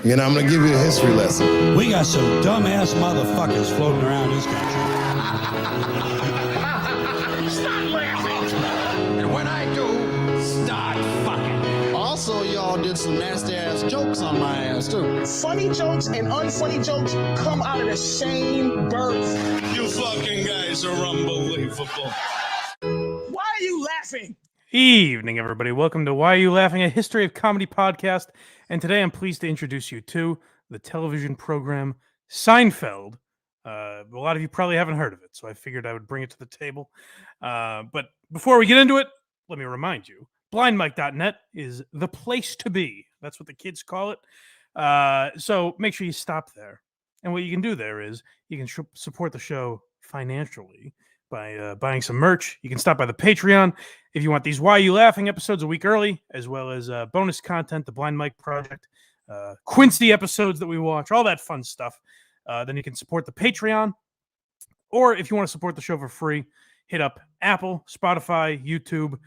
You know, I'm going to give you a history lesson. We got some dumbass motherfuckers floating around this country. Stop laughing! And when I do, start fucking. Also, y'all did some nasty ass jokes on my ass too. Funny jokes and unfunny jokes come out of the same birth. You fucking guys are unbelievable. Why are you laughing? Evening, everybody. Welcome to Why Are You Laughing, a history of comedy podcast. And today I'm pleased to introduce you to the television program Seinfeld. A lot of you probably haven't heard of it, so I figured I would bring it to the table. But before we get into it, let me remind you, blindmike.net is the place to be. That's what the kids call it. So make sure you stop there. And what you can do there is you can support the show financially by buying some merch. You can stop by the Patreon if you want these Why You Laughing episodes a week early, as well as bonus content, the Blind Mike Project, Quincy episodes that we watch, all that fun stuff. Then you can support the Patreon. Or if you want to support the show for free, hit up Apple, Spotify, YouTube.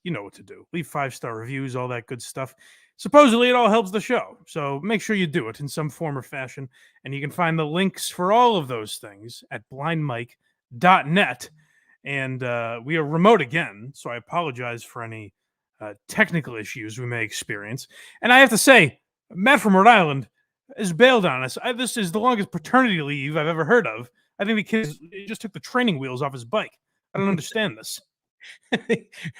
You know what to do. Leave 5-star reviews, all that good stuff. Supposedly, it all helps the show. So make sure you do it in some form or fashion. And you can find the links for all of those things at blindmike.net. And we are remote again, so I apologize for any technical issues we may experience. And I have to say, Matt from Rhode Island has bailed on us. This is the longest paternity leave I've ever heard of. I think the kid just took the training wheels off his bike. I don't understand this.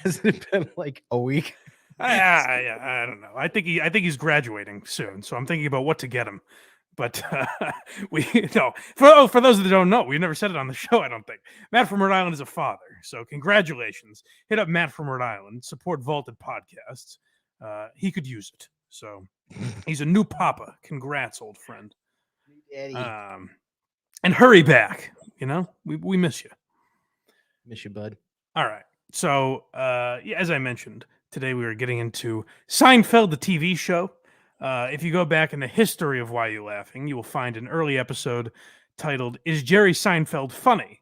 Has it been like a week? I don't know. I think he's graduating soon, so I'm thinking about what to get him. But for those that don't know, we've never said it on the show, I don't think. Matt from Rhode Island is a father, so congratulations. Hit up Matt from Rhode Island, support Vaulted Podcasts. He could use it. So he's a new papa. Congrats, old friend. Daddy. And hurry back. You know, we miss you. Miss you, bud. All right. So, as I mentioned, today we were getting into Seinfeld, the TV show. If you go back in the history of Why You Laughing, you will find an early episode titled, Is Jerry Seinfeld Funny?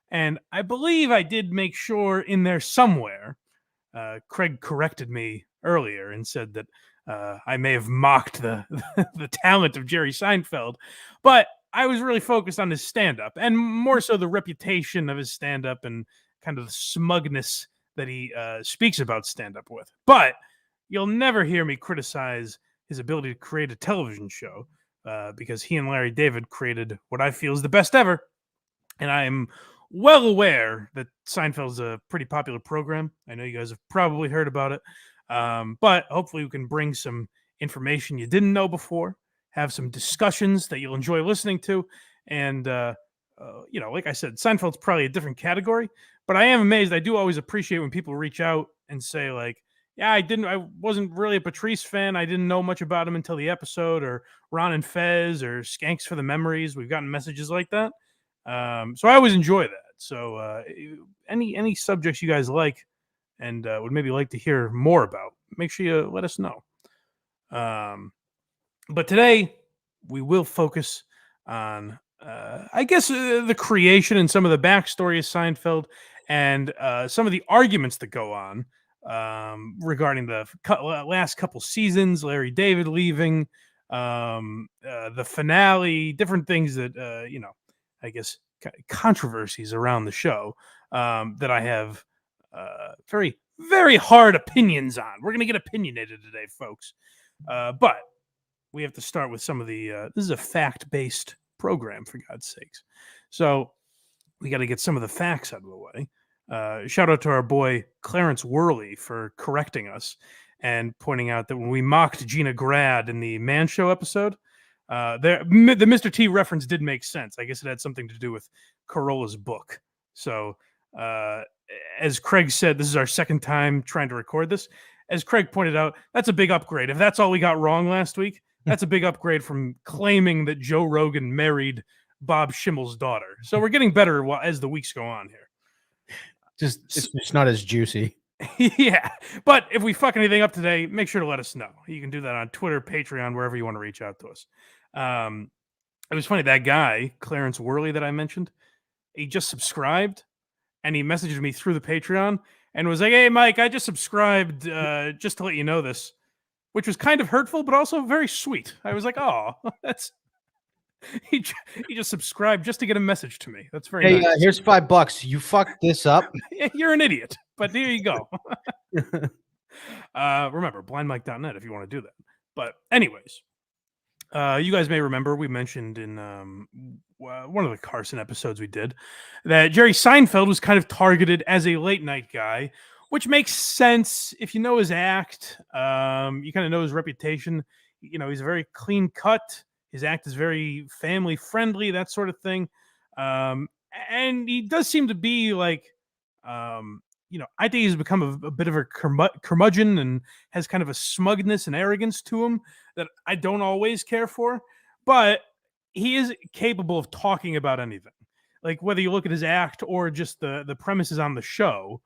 And I believe I did make sure in there somewhere, Craig corrected me earlier and said that I may have mocked the talent of Jerry Seinfeld, but I was really focused on his stand-up, and more so the reputation of his stand-up and kind of the smugness that he speaks about stand-up with. But you'll never hear me criticize his ability to create a television show because he and Larry David created what I feel is the best ever. And I am well aware that Seinfeld's a pretty popular program. I know you guys have probably heard about it. But hopefully we can bring some information you didn't know before, have some discussions that you'll enjoy listening to. And, like I said, Seinfeld's probably a different category. But I am amazed. I do always appreciate when people reach out and say, like, yeah, I wasn't really a Patrice fan. I didn't know much about him until the episode, or Ron and Fez, or Skanks for the Memories. We've gotten messages like that. So I always enjoy that. So any subjects you guys like and would maybe like to hear more about, make sure you let us know. But today we will focus on, the creation and some of the backstory of Seinfeld and some of the arguments that go on regarding the last couple seasons, Larry David leaving, the finale, different things that, controversies around the show that I have very, very hard opinions on. We're going to get opinionated today, folks. But we have to start with some of the, this is a fact-based program, for God's sakes. So we got to get some of the facts out of the way. Shout out to our boy Clarence Worley for correcting us and pointing out that when we mocked Gina Grad in the Man Show episode, the Mr. T reference did make sense. I guess it had something to do with Carolla's book. So as Craig said, this is our second time trying to record this. As Craig pointed out, that's a big upgrade. If that's all we got wrong last week, that's a big upgrade from claiming that Joe Rogan married Bob Schimmel's daughter. So we're getting better as the weeks go on here. It's not as juicy. Yeah, but if we fuck anything up today, make sure to let us know. You can do that on Twitter, Patreon, wherever you want to reach out to us. It was funny, that guy, Clarence Worley, that I mentioned, he just subscribed, and he messaged me through the Patreon and was like, hey, Mike, I just subscribed just to let you know this. which was kind of hurtful, but also very sweet. I was like, oh, that's he just subscribed just to get a message to me. That's very Hey, nice. here's $5. You fucked this up. You're an idiot, but here you go. Remember, blindmike.net if you want to do that. But anyways, you guys may remember we mentioned in one of the Carson episodes we did that Jerry Seinfeld was kind of targeted as a late night guy, which makes sense if you know his act. You kind of know his reputation. You know, he's very clean cut. His act is very family friendly, that sort of thing. And he does seem to be like, I think he's become a bit of a curmudgeon and has kind of a smugness and arrogance to him that I don't always care for. But he is capable of talking about anything. Like whether you look at his act or just the premises on the show,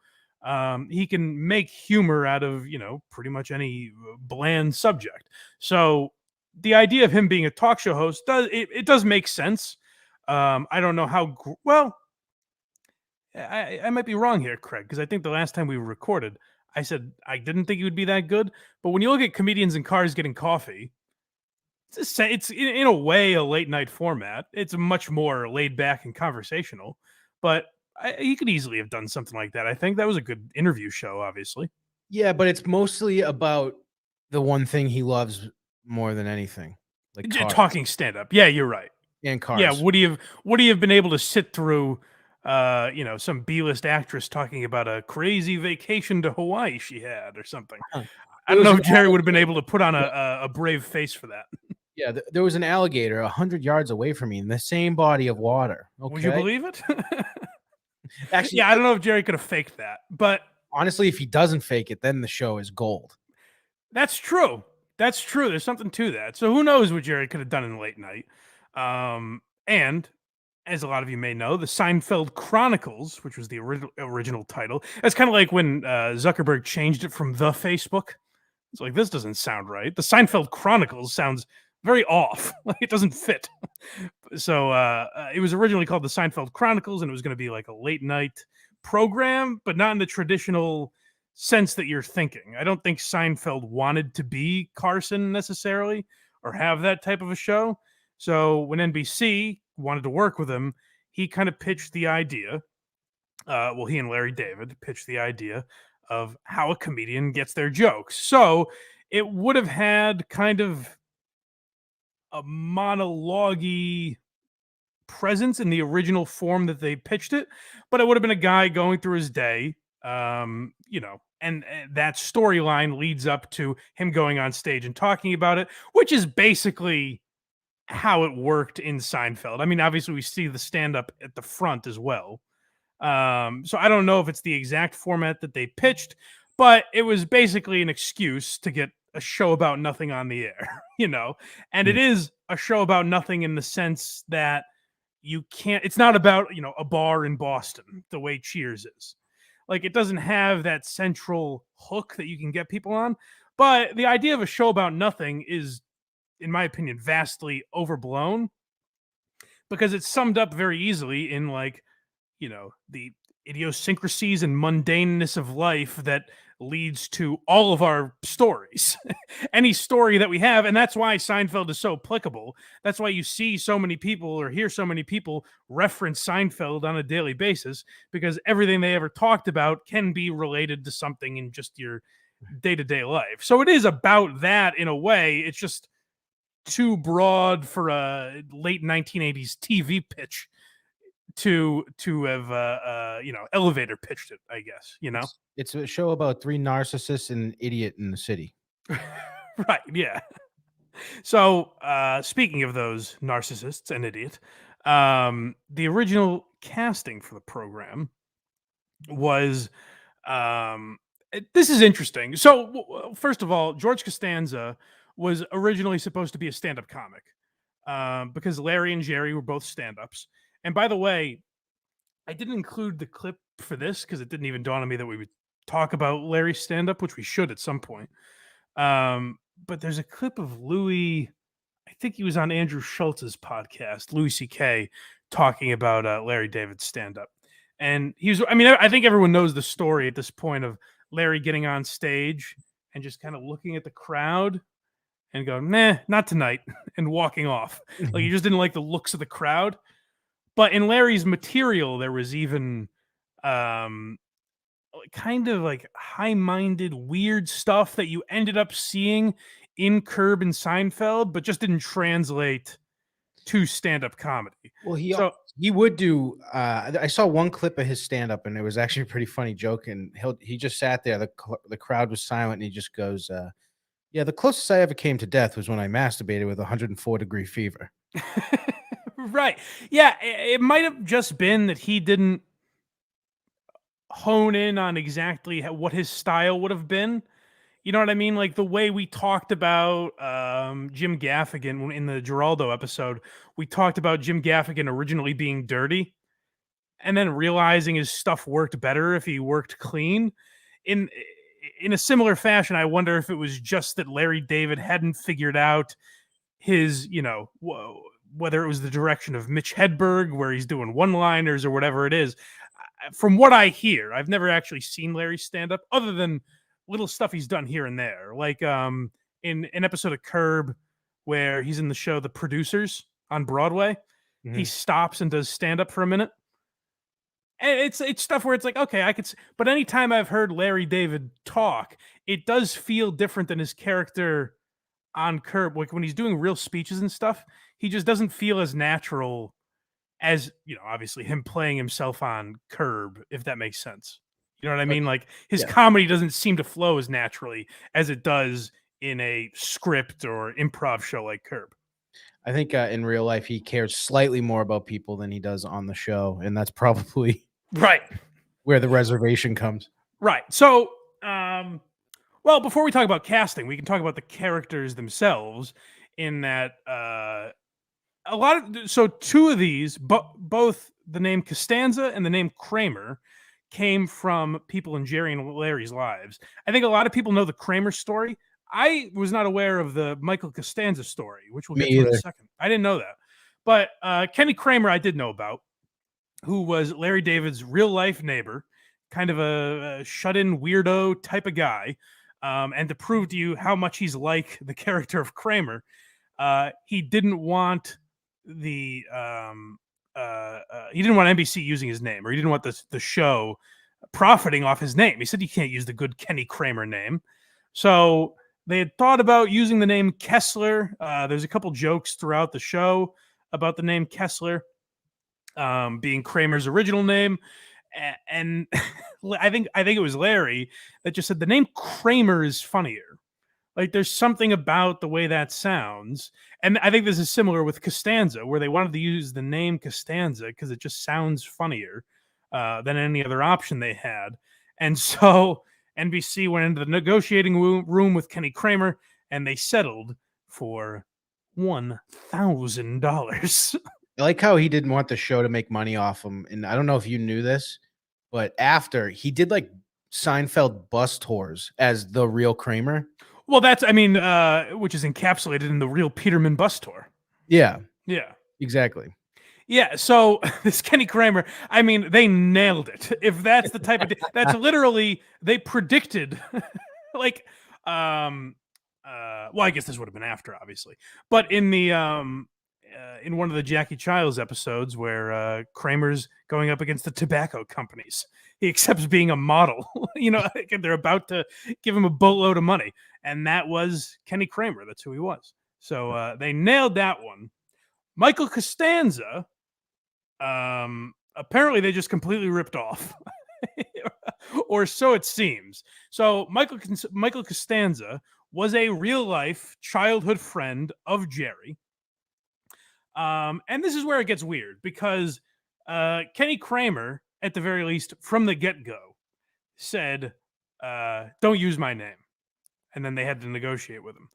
he can make humor out of, pretty much any bland subject. So the idea of him being a talk show host does make sense. I don't know how well. I might be wrong here, Craig, because I think the last time we recorded, I said I didn't think he would be that good. But when you look at comedians in cars getting coffee, it's in a way a late night format. It's much more laid back and conversational. But he could easily have done something like that. I think that was a good interview show, obviously. Yeah, but it's mostly about the one thing he loves more than anything, like Talking stand up. Yeah, you're right. And cars. Yeah, would he have been able to sit through some B-list actress talking about a crazy vacation to Hawaii she had or something? I don't know if Jerry would have been able to put on a brave face for that. Yeah, there was an alligator 100 yards away from me in the same body of water. Okay? Would you believe it? Actually, yeah, I don't know if Jerry could have faked that, but honestly, if he doesn't fake it, then the show is gold. That's true. That's true. There's something to that. So who knows what Jerry could have done in late night? And as a lot of you may know, the Seinfeld Chronicles, which was the original title, that's kind of like when Zuckerberg changed it from the Facebook. It's like, this doesn't sound right. The Seinfeld Chronicles sounds very off. Like it doesn't fit. So it was originally called the Seinfeld Chronicles, and it was going to be like a late night program, but not in the traditional sense that you're thinking. I don't think Seinfeld wanted to be Carson necessarily or have that type of a show. So when NBC wanted to work with him, he kind of pitched the idea. He and Larry David pitched the idea of how a comedian gets their jokes. So it would have had kind of a monologue-y presence in the original form that they pitched it, but it would have been a guy going through his day, and that storyline leads up to him going on stage and talking about it, which is basically how it worked in Seinfeld. I mean, obviously we see the stand-up at the front as well. So I don't know if it's the exact format that they pitched, but it was basically an excuse to get a show about nothing on the air, and it is a show about nothing in the sense that it's not about, a bar in Boston the way Cheers is. Like it doesn't have that central hook that you can get people on, but the idea of a show about nothing is, in my opinion, vastly overblown because it's summed up very easily in the idiosyncrasies and mundaneness of life that leads to all of our stories. Any story that we have, and that's why Seinfeld is so applicable. That's why you see so many people or hear so many people reference Seinfeld on a daily basis, because everything they ever talked about can be related to something in just your day-to-day life. So it is about that in a way. It's just too broad for a late 1980s TV pitch to have elevator pitched it, I guess. It's a show about three narcissists and an idiot in the city. Right, yeah. So speaking of those narcissists and idiot, the original casting for the program was this is interesting. So first of all, George Costanza was originally supposed to be a stand-up comic because Larry and Jerry were both stand-ups. And by the way, I didn't include the clip for this because it didn't even dawn on me that we would talk about Larry's stand-up, which we should at some point. But there's a clip of Louis, I think he was on Andrew Schultz's podcast, Louis C.K., talking about Larry David's stand-up. And I think everyone knows the story at this point of Larry getting on stage and just kind of looking at the crowd and going, "Meh, not tonight," and walking off. Like he just didn't like the looks of the crowd. But in Larry's material, there was even um, kind of like high-minded, weird stuff that you ended up seeing in Curb and Seinfeld, but just didn't translate to stand-up comedy. Well, So he would do. I saw one clip of his stand up, and it was actually a pretty funny joke. And he just sat there. The crowd was silent, and he just goes, "Yeah, the closest I ever came to death was when I masturbated with 104-degree fever." right. Yeah, it might have just been that he didn't hone in on exactly what his style would have been. You know what I mean? Like the way we talked about Jim Gaffigan in the Geraldo episode, we talked about Jim Gaffigan originally being dirty and then realizing his stuff worked better if he worked clean. In in a similar fashion, I wonder if it was just that Larry David hadn't figured out his, whether it was the direction of Mitch Hedberg, where he's doing one-liners or whatever it is. From what I hear, I've never actually seen Larry stand up, other than little stuff he's done here and there, like in an episode of Curb where he's in the show The Producers on Broadway. He stops and does stand up for a minute. And it's stuff where it's like, okay, I could, but anytime I've heard Larry David talk, it does feel different than his character on Curb. Like when he's doing real speeches and stuff, he just doesn't feel as natural as, obviously him playing himself on Curb, if that makes sense. You know what I mean? Like his comedy doesn't seem to flow as naturally as it does in a script or improv show like Curb. I think in real life he cares slightly more about people than he does on the show, and that's probably right where the reservation comes. Right. So, well, before we talk about casting, we can talk about the characters themselves. In that, two of these, both the name Costanza and the name Kramer, came from people in Jerry and Larry's lives. I think a lot of people know the Kramer story. I was not aware of the Michael Costanza story, which we'll get to in a second. I didn't know that. But Kenny Kramer I did know about, who was Larry David's real-life neighbor, kind of a shut-in weirdo type of guy. And to prove to you how much he's like the character of Kramer, he didn't want he didn't want NBC using his name, or he didn't want the show profiting off his name. He said you can't use the good Kenny Kramer name. So they had thought about using the name Kessler. There's a couple jokes throughout the show about the name Kessler being Kramer's original name. And I think it was Larry that just said the name Kramer is funnier. Like there's something about the way that sounds. And I think this is similar with Costanza, where they wanted to use the name Costanza because it just sounds funnier than any other option they had. And so NBC went into the negotiating room with Kenny Kramer, and they settled for $1,000. I like how he didn't want the show to make money off him. And I don't know if you knew this, but after he did like Seinfeld bus tours as the real Kramer. Well, which is encapsulated in the real Peterman bus tour. Yeah. Yeah. Exactly. Yeah, so this Kenny Kramer, they nailed it. If that's the type of that's literally, they predicted like well, I guess this would have been after, obviously. But in the in one of the Jackie Childs episodes where Kramer's going up against the tobacco companies, he accepts being a model. They're about to give him a boatload of money, and that was Kenny Kramer. That's who he was. So they nailed that one. Michael Costanza, apparently they just completely ripped off, or so it seems. So Michael Costanza was a real life childhood friend of Jerry. And this is where it gets weird, because Kenny Kramer, at the very least, from the get-go, said, don't use my name. And then they had to negotiate with him.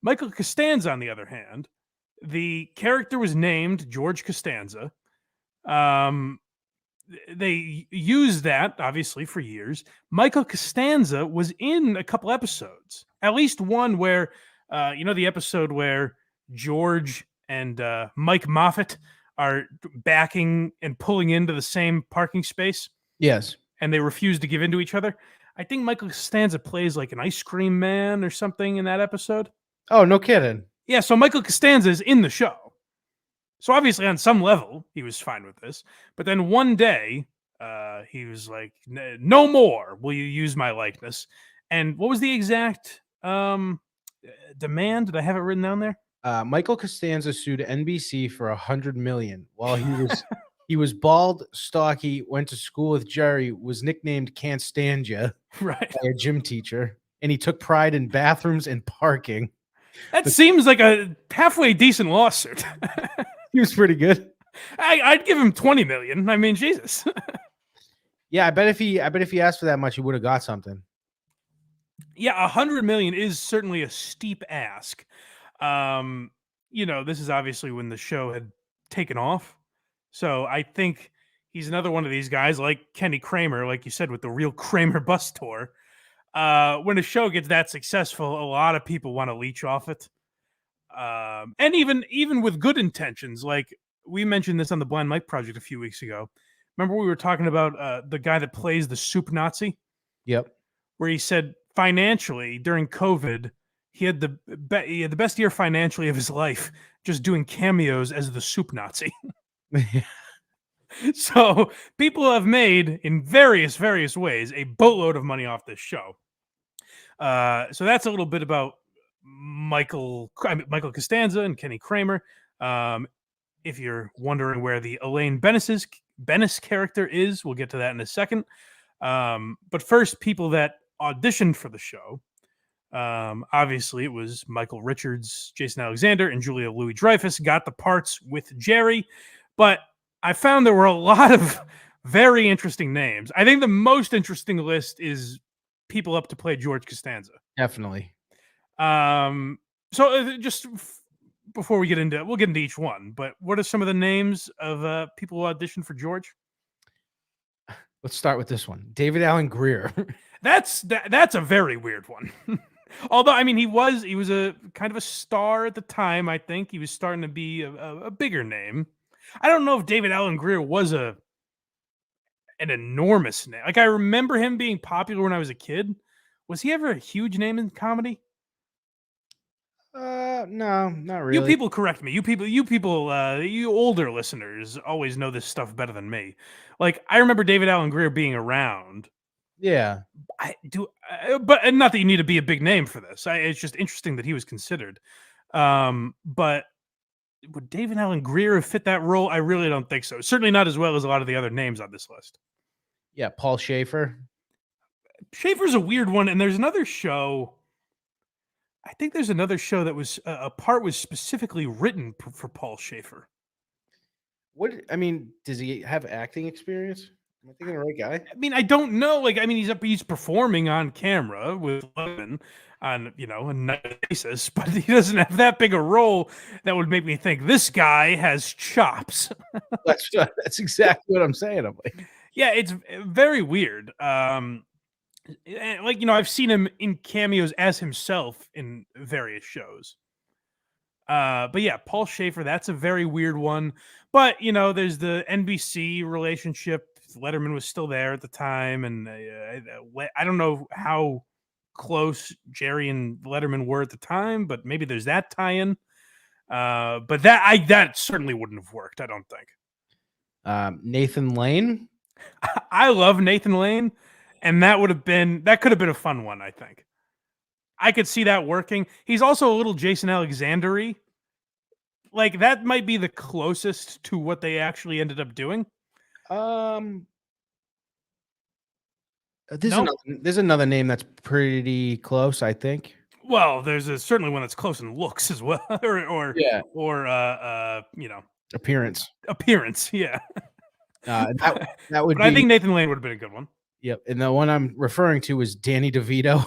Michael Costanza, on the other hand, the character was named George Costanza. They used that, obviously, for years. Michael Costanza was in a couple episodes, at least one where, the episode where George and Mike Moffat are backing and pulling into the same parking space. Yes. And they refuse to give in to each other. I think Michael Costanza plays like an ice cream man or something in that episode. Oh, no kidding. Yeah, so Michael Costanza is in the show. So obviously, on some level, he was fine with this. But then one day, he was like, "No more. Will you use my likeness?" And what was the exact demand? Did I have it written down there? Michael Costanza sued NBC for $100 million while he was bald, stocky, went to school with Jerry, was nicknamed "Can't Stand Ya" Right. by a gym teacher, and he took pride in bathrooms and parking. That seems like a halfway decent lawsuit. He was pretty good. I'd give him 20 million. I mean, Jesus. Yeah, I bet if he asked for that much, he would have got something. Yeah, 100 million is certainly a steep ask. This is obviously when the show had taken off. So I think he's another one of these guys like Kenny Kramer, like you said, with the real Kramer bus tour. When a show gets that successful, a lot of people want to leech off it. And even with good intentions, like we mentioned this on the Blind Mike Project a few weeks ago. Remember we were talking about the guy that plays the soup Nazi? Yep. Where he said financially during COVID, he had the best year financially of his life just doing cameos as the soup Nazi. So people have made in various ways a boatload of money off this show. So that's a little bit about Michael Costanza and Kenny Kramer. If you're wondering where the Elaine Bennis character is, we'll get to that in a second. But first, people that auditioned for the show. Obviously, it was Michael Richards, Jason Alexander, and Julia Louis-Dreyfus got the parts with Jerry. But I found there were a lot of very interesting names. I think the most interesting list is people up to play George Costanza. Definitely. So just before we'll get into each one, but what are some of the names of people who auditioned for George? Let's start with this one. David Allen Greer. That's a very weird one. Although, I mean, he was a kind of a star at the time. I think he was starting to be a bigger name. I don't know if David Allen Greer was an enormous name. Like, I remember him being popular when I was a kid. Was he ever a huge name in comedy? No, not really. You people correct me. You older listeners always know this stuff better than me. Like, I remember David Allen Greer being around. Yeah. I do, but not that you need to be a big name for this. It's just interesting that he was considered. But would David Allen Greer have fit that role? I really don't think so. Certainly not as well as a lot of the other names on this list. Yeah, Paul Schaefer. Schaefer's a weird one, and there's another show. I think there's another show that was a part was specifically written for Paul Schaefer. Does he have acting experience? Am I thinking the right guy? I mean, I don't know. Like, I mean, he's performing on camera with Letterman on, a nightly basis, but he doesn't have that big a role that would make me think this guy has chops. That's exactly what I'm saying. I'm like, yeah, it's very weird. I've seen him in cameos as himself in various shows. But yeah, Paul Schaefer, that's a very weird one. But, there's the NBC relationship. Letterman was still there at the time. And I don't know how close Jerry and Letterman were at the time, but maybe there's that tie-in. But that certainly wouldn't have worked, I don't think. Nathan Lane. I love Nathan Lane. And that could have been a fun one, I think. I could see that working. He's also a little Jason Alexander-y. Like, that might be the closest to what they actually ended up doing. There's another name that's pretty close, I think. Well, there's certainly one that's close in looks as well, or appearance. Yeah. That would. But I think Nathan Lane would have been a good one. Yep, and the one I'm referring to is Danny DeVito.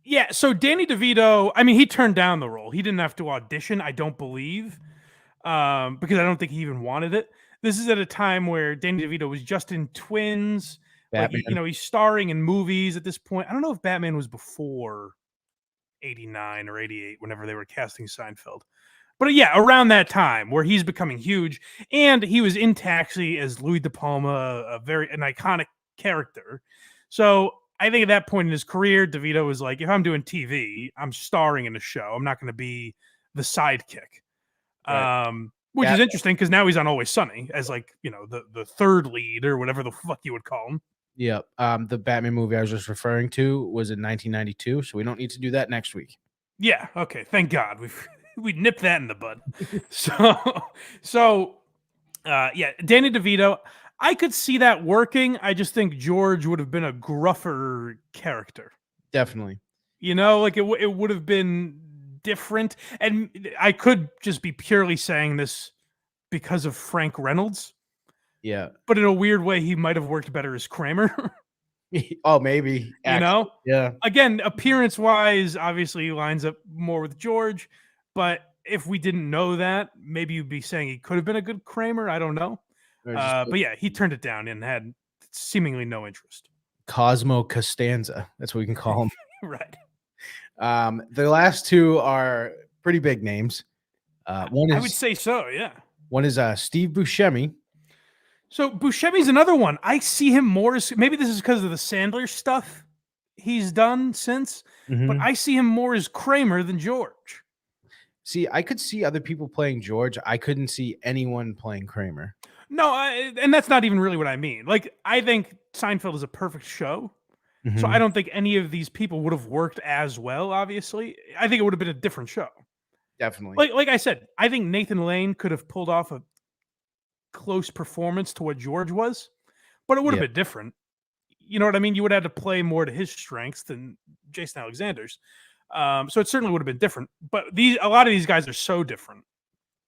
Yeah, so Danny DeVito, I mean, he turned down the role. He didn't have to audition, I don't believe, because I don't think he even wanted it. This is at a time where Danny DeVito was just in Twins. Batman. Like, he's starring in movies at this point. I don't know if Batman was before 89 or 88, whenever they were casting Seinfeld. But yeah, around that time where he's becoming huge. And he was in Taxi as Louis De Palma, an iconic character. So I think at that point in his career, DeVito was like, if I'm doing TV, I'm starring in a show. I'm not going to be the sidekick. Right. Which Yeah. is interesting because now he's on Always Sunny as like, the third lead or whatever the fuck you would call him. Yep. The Batman movie I was just referring to was in 1992, so we don't need to do that next week. Yeah. Okay. Thank God we nipped that in the bud. So yeah, Danny DeVito. I could see that working. I just think George would have been a gruffer character. Definitely. Like it would have been different. And I could just be purely saying this because of Frank Reynolds. Yeah. But in a weird way, he might have worked better as Kramer. Oh, maybe. Actually, yeah. Again, appearance-wise, obviously he lines up more with George. But if we didn't know that, maybe you'd be saying he could have been a good Kramer. I don't know. But yeah, he turned it down and had seemingly no interest. Cosmo Costanza. That's what we can call him. Right. The last two are pretty big names. One is, I would say so, yeah. One is Steve Buscemi. So Buscemi's another one. I see him more as, maybe this is because of the Sandler stuff he's done since, but I see him more as Kramer than George. See, I could see other people playing George. I couldn't see anyone playing Kramer. No, and that's not even really what I mean. Like, I think Seinfeld is a perfect show. So I don't think any of these people would have worked as well, obviously. I think it would have been a different show. Definitely. Like I said, I think Nathan Lane could have pulled off a close performance to what George was, but it would have been different. You know what I mean? You would have had to play more to his strengths than Jason Alexander's. So it certainly would have been different. But a lot of these guys are so different.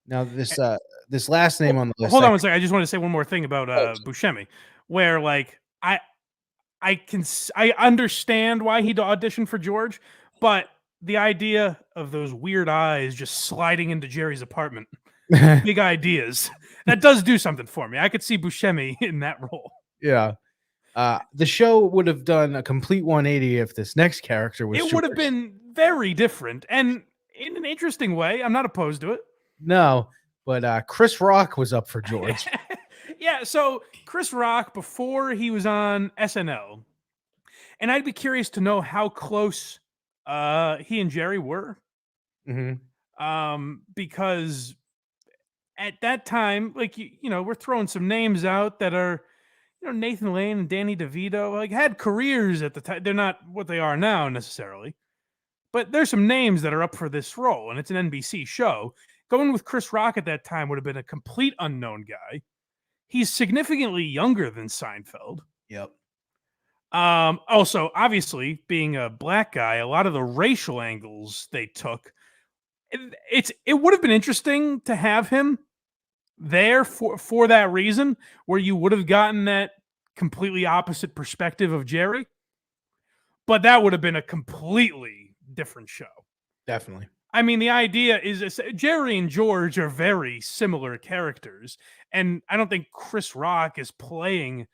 Now this last name on the list. Hold on one second. I just want to say one more thing about Buscemi, where like I understand why he auditioned for George, but the idea of those weird eyes just sliding into Jerry's apartment, big ideas, that does do something for me. I could see Buscemi in that role. Yeah. The show would have done a complete 180 if this next character was It would have been very different and in an interesting way. I'm not opposed to it. No, but Chris Rock was up for George. Yeah, so Chris Rock, before he was on SNL, and I'd be curious to know how close he and Jerry were. Because at that time, like, we're throwing some names out that are, Nathan Lane and Danny DeVito, like, had careers at the time. They're not what they are now necessarily, but there's some names that are up for this role, and it's an NBC show. Going with Chris Rock at that time would have been a complete unknown guy. He's significantly younger than Seinfeld. Yep. Also, obviously, being a black guy, a lot of the racial angles they took, it would have been interesting to have him there for that reason, where you would have gotten that completely opposite perspective of Jerry. But that would have been a completely different show. Definitely. I mean, the idea is Jerry and George are very similar characters, and I don't think Chris Rock is playing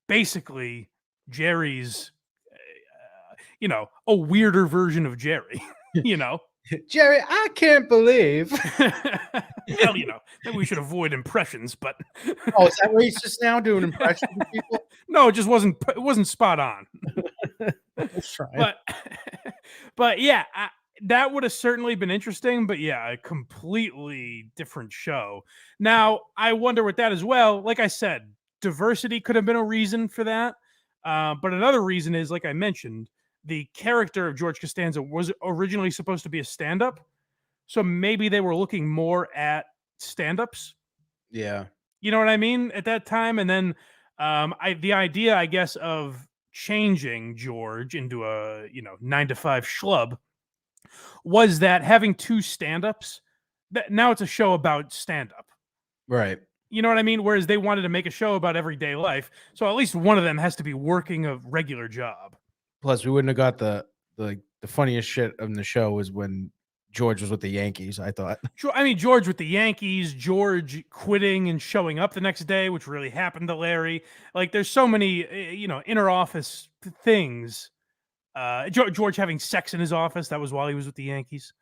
basically Jerry's, a weirder version of Jerry, Jerry, I can't believe. Well, maybe we should avoid impressions, but oh, is that racist now, doing impressions of people? No, it just wasn't spot on. Let's try. But yeah, that would have certainly been interesting, but yeah, a completely different show. Now, I wonder with that as well, like I said, diversity could have been a reason for that. But another reason is, like I mentioned, the character of George Costanza was originally supposed to be a stand-up. So maybe they were looking more at stand-ups. Yeah. You know what I mean? At that time. And then the idea, I guess, of changing George into a 9-to-5 schlub was that having two stand-ups, now it's a show about stand-up. Right. You know what I mean? Whereas they wanted to make a show about everyday life. So at least one of them has to be working a regular job. Plus, we wouldn't have got the funniest shit in the show was when George was with the Yankees, I thought. I mean, George with the Yankees, George quitting and showing up the next day, which really happened to Larry. Like, there's so many, inner office things. George having sex in his office, that was while he was with the Yankees.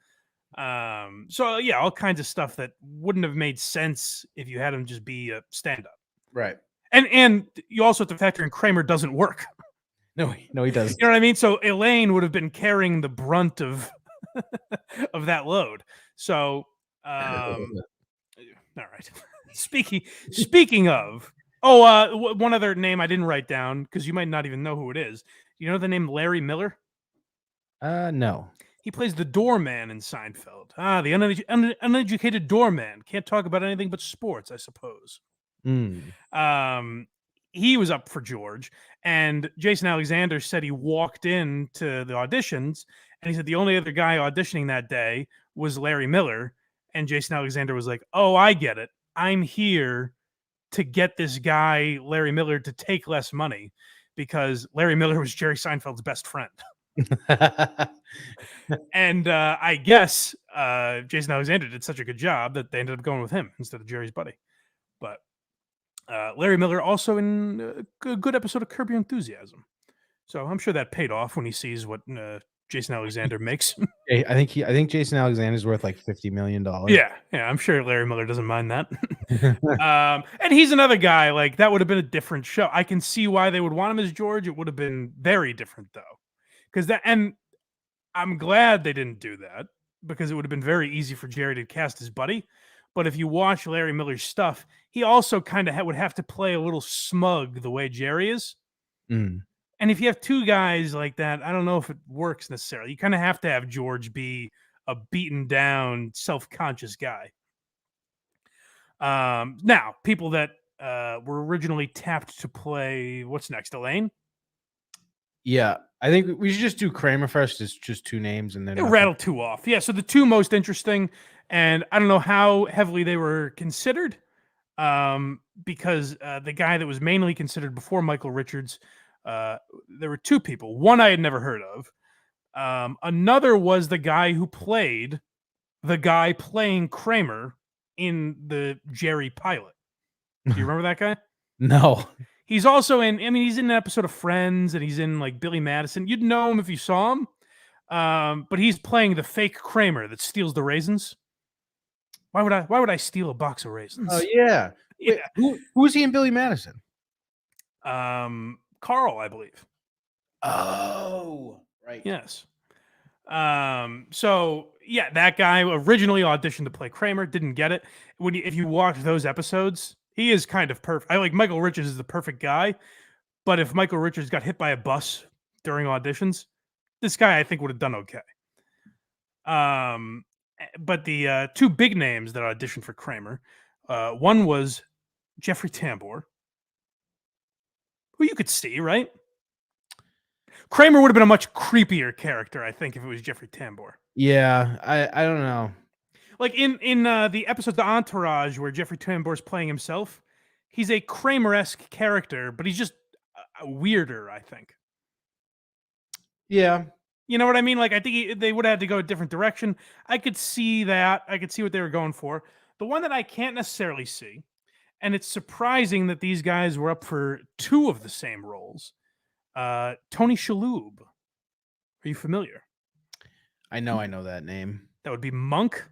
So yeah, all kinds of stuff that wouldn't have made sense if you had him just be a stand-up. Right. And you also have to factor in Kramer doesn't work. No, he doesn't. You know what I mean? So Elaine would have been carrying the brunt of of that load. So, all right. Speaking of, one other name I didn't write down because you might not even know who it is. You know the name Larry Miller? No. He plays the doorman in Seinfeld. The uneducated doorman. Can't talk about anything but sports, I suppose. Mm. He was up for George, and Jason Alexander said he walked in to the auditions, and he said the only other guy auditioning that day was Larry Miller, and Jason Alexander was like, "Oh, I get it. I'm here to get this guy Larry Miller to take less money because Larry Miller was Jerry Seinfeld's best friend." And I guess Jason Alexander did such a good job that they ended up going with him instead of Jerry's buddy. But Larry Miller also in a good episode of Curb Your Enthusiasm. So I'm sure that paid off when he sees what Jason Alexander makes. I think Jason Alexander's worth like $50 million. Yeah, I'm sure Larry Miller doesn't mind that. And he's another guy, like, that would have been a different show. I can see why they would want him as George. It would have been very different, though. And I'm glad they didn't do that, because it would have been very easy for Jerry to cast his buddy. But if you watch Larry Miller's stuff, he also kind of would have to play a little smug the way Jerry is. Mm. And if you have two guys like that, I don't know if it works necessarily. You kind of have to have George be a beaten down, self-conscious guy. Now, people that were originally tapped to play, what's next, Elaine? Yeah, I think we should just do Kramer first. It's just two names, and then It rattled two off. Yeah, so the two most interesting, and I don't know how heavily they were considered, because the guy that was mainly considered before Michael Richards, there were two people. One I had never heard of. Another was the guy who played the guy playing Kramer in the Jerry pilot. Do you remember that guy? No. He's also he's in an episode of Friends, and he's in like Billy Madison. You'd know him if you saw him. But he's playing the fake Kramer that steals the raisins. Why would I steal a box of raisins? Oh yeah. Yeah. Wait, who was he in Billy Madison? Carl, I believe. Oh, right. Yes. So yeah, that guy originally auditioned to play Kramer, didn't get it. If you watch those episodes, he is kind of perfect. I like Michael Richards is the perfect guy, but if Michael Richards got hit by a bus during auditions, this guy I think would have done okay. But the two big names that auditioned for Kramer, one was Jeffrey Tambor, who you could see, right? Kramer would have been a much creepier character, I think, if it was Jeffrey Tambor. Yeah, I don't know. Like in the episodes of Entourage where Jeffrey Tambor's playing himself, he's a Kramer-esque character, but he's just weirder, I think. Yeah. You know what I mean? Like, I think they would have had to go a different direction. I could see that. I could see what they were going for. The one that I can't necessarily see, and it's surprising that these guys were up for two of the same roles, Tony Shalhoub. Are you familiar? I know that name. That would be Monk.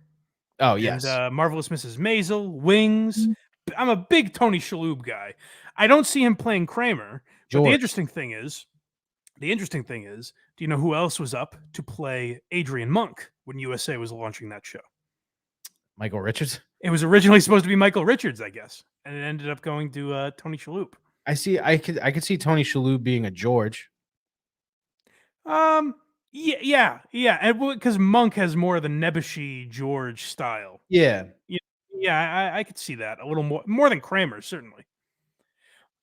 Oh, yes. And Marvelous Mrs. Maisel, Wings. I'm a big Tony Shalhoub guy. I don't see him playing Kramer. But the interesting thing is, do you know who else was up to play Adrian Monk when USA was launching that show? Michael Richards? It was originally supposed to be Michael Richards, I guess. And it ended up going to Tony Shalhoub. I could see Tony Shalhoub being a George. Yeah, and because Monk has more of the nebbishy George style. Yeah, I could see that a little more than Kramer, certainly.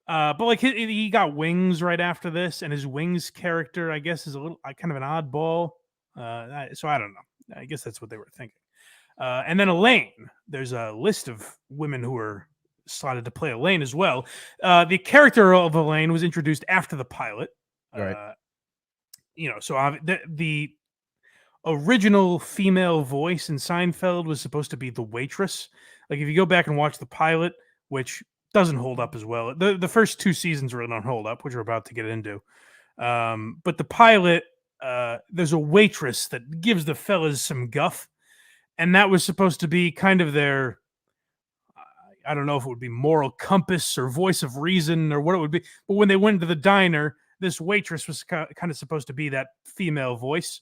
But like he got Wings right after this, and his Wings character, I guess, is a little kind of an oddball. So I don't know. I guess that's what they were thinking. And then Elaine. There's a list of women who were slotted to play Elaine as well. The character of Elaine was introduced after the pilot. right. So the original female voice in Seinfeld was supposed to be the waitress. Like, if you go back and watch the pilot, which doesn't hold up as well. The first two seasons really don't hold up, which we're about to get into. But the pilot, there's a waitress that gives the fellas some guff. And that was supposed to be kind of their, I don't know if it would be moral compass or voice of reason or what it would be. But when they went to the diner, this waitress was kind of supposed to be that female voice.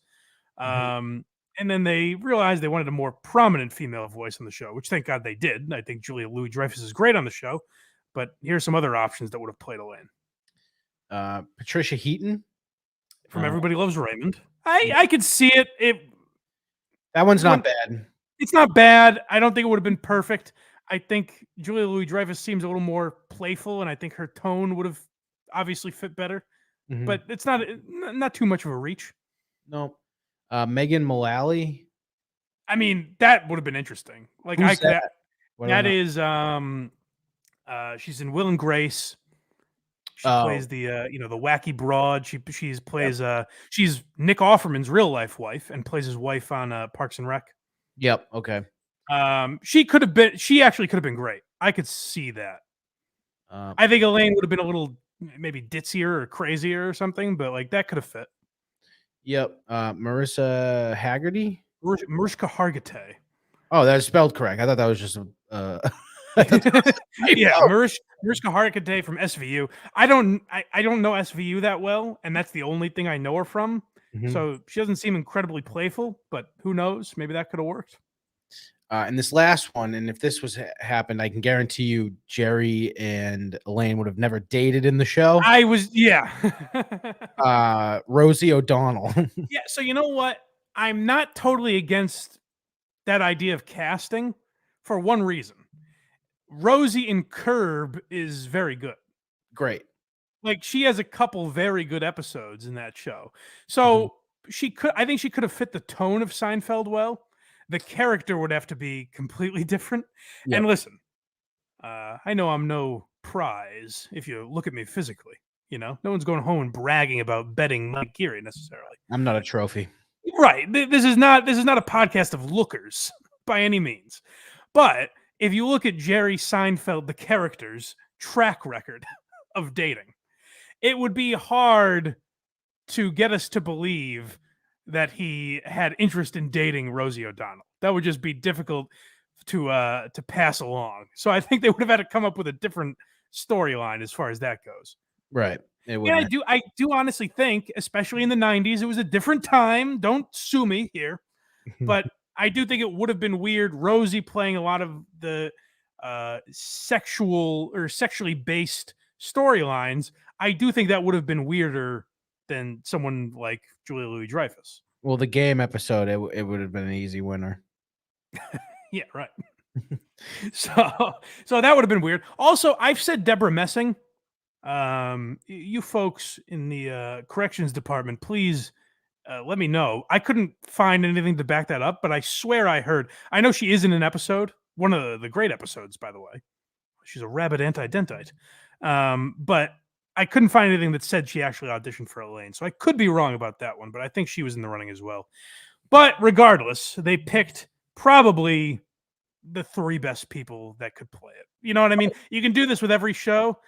And then they realized they wanted a more prominent female voice on the show, which thank God they did. I think Julia Louis-Dreyfus is great on the show, but here's some other options that would have played Elaine. Patricia Heaton from Everybody Loves Raymond. I could see it. That one's not bad. It's not bad. I don't think it would have been perfect. I think Julia Louis-Dreyfus seems a little more playful, and I think her tone would have obviously fit better. But it's not too much of a reach. No. Megan Mullally. I mean, that would have been interesting. Like Who's that? That is she's in Will and Grace. She plays the the wacky broad. She plays she's Nick Offerman's real life wife and plays his wife on Parks and Rec. Yep. Okay. She actually could have been great. I could see that. I think Elaine would have been a little maybe ditzier or crazier or something, but like that could have fit. Yep. Marissa Haggerty. Mariska Hargitay. Oh, that's spelled correct. I thought that was just yeah, Mariska Hargitay from SVU. I don't know SVU that well, and that's the only thing I know her from. So she doesn't seem incredibly playful, but who knows? Maybe that could have worked. And this last one, and if this was happened, I can guarantee you Jerry and Elaine would have never dated in the show. Rosie O'Donnell. Yeah, so you know what? I'm not totally against that idea of casting for one reason. Rosie in Curb is very good. Great. Like she has a couple very good episodes in that show. So I think she could have fit the tone of Seinfeld well. The character would have to be completely different. Yep. And listen, I know I'm no prize if you look at me physically. You know, no one's going home and bragging about betting Mike Geary necessarily. I'm not a trophy. Right. This is not a podcast of lookers by any means. But if you look at Jerry Seinfeld, the character's track record of dating, it would be hard to get us to believe that he had interest in dating Rosie O'Donnell. That would just be difficult to pass along. So I think they would have had to come up with a different storyline as far as that goes. Right. Yeah, I do honestly think, especially in the 90s, it was a different time. Don't sue me here. But I do think it would have been weird. Rosie playing a lot of the sexual or sexually based storylines. I do think that would have been weirder than someone like Julia Louis-Dreyfus. Well, the game episode, it would have been an easy winner. Yeah, right. So that would have been weird. Also, I've said Deborah Messing. You folks in the corrections department, please let me know. I couldn't find anything to back that up, but I swear I heard. I know she is in an episode, one of the great episodes, by the way. She's a rabid anti-dentite. But I couldn't find anything that said she actually auditioned for Elaine. So I could be wrong about that one, but I think she was in the running as well. But regardless, they picked probably the three best people that could play it. You know what I mean? You can do this with every show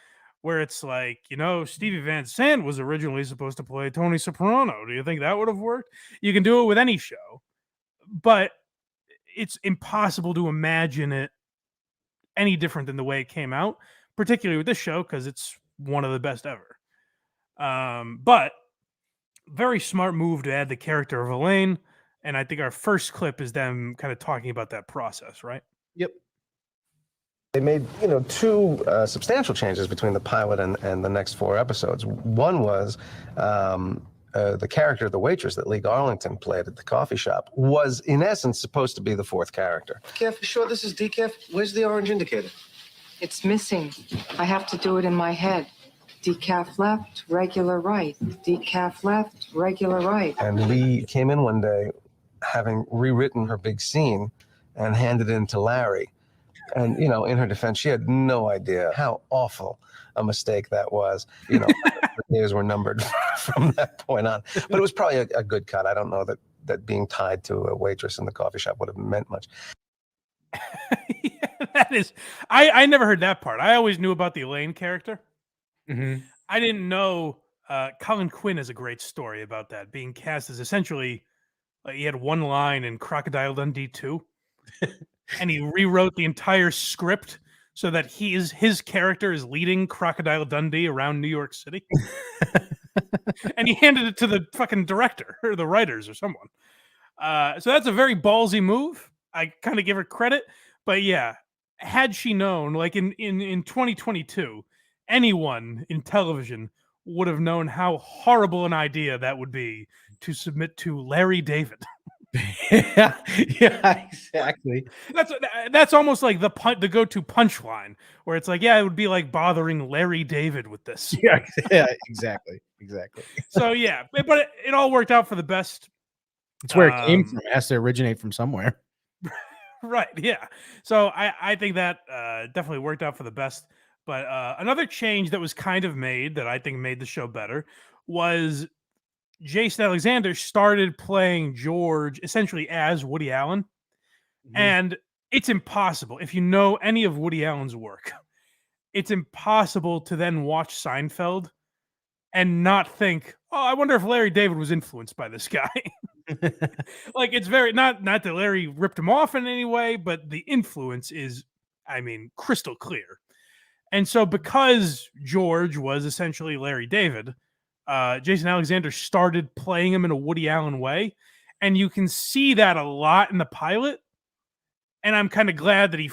where it's like, Stevie Van Sant was originally supposed to play Tony Soprano. Do you think that would have worked? You can do it with any show, but it's impossible to imagine it any different than the way it came out, particularly with this show, because it's one of the best ever. But very smart move to add the character of Elaine. And I think our first clip is them kind of talking about that process, right? Yep. They made, two substantial changes between the pilot and the next 4 episodes. One was the character, the waitress that Lee Garlington played at the coffee shop, was in essence supposed to be the 4th character. Decaf, you sure this is decaf? Where's the orange indicator? It's missing. I have to do it in my head. Decaf left, regular right. Decaf left, regular right. And Lee came in one day having rewritten her big scene and handed it in to Larry. And, in her defense, she had no idea how awful a mistake that was. The days were numbered from that point on. But it was probably a good cut. I don't know that being tied to a waitress in the coffee shop would have meant much. Yeah, that is, I never heard that part. I always knew about the Elaine character. I didn't know Colin Quinn has a great story about that, being cast as essentially, he had one line in Crocodile Dundee 2. And he rewrote the entire script so that his character is leading Crocodile Dundee around New York City. And he handed it to the fucking director or the writers or someone. So that's a very ballsy move. I kind of give her credit, but yeah, had she known, like in 2022, anyone in television would have known how horrible an idea that would be to submit to Larry David. Yeah, exactly. That's almost like the go-to punchline, where it's like, yeah, it would be like bothering Larry David with this. Yeah, exactly. So yeah, but it all worked out for the best. It's where it came from. It has to originate from somewhere. Right. Yeah. So I think that definitely worked out for the best. But another change that was kind of made that I think made the show better was Jason Alexander started playing George essentially as Woody Allen. And it's impossible. If you know any of Woody Allen's work, it's impossible to then watch Seinfeld and not think, oh, I wonder if Larry David was influenced by this guy. Like, it's very not that Larry ripped him off in any way, but the influence is, I mean, crystal clear. And so because George was essentially Larry David, Jason Alexander started playing him in a Woody Allen way. And you can see that a lot in the pilot. And I'm kind of glad that he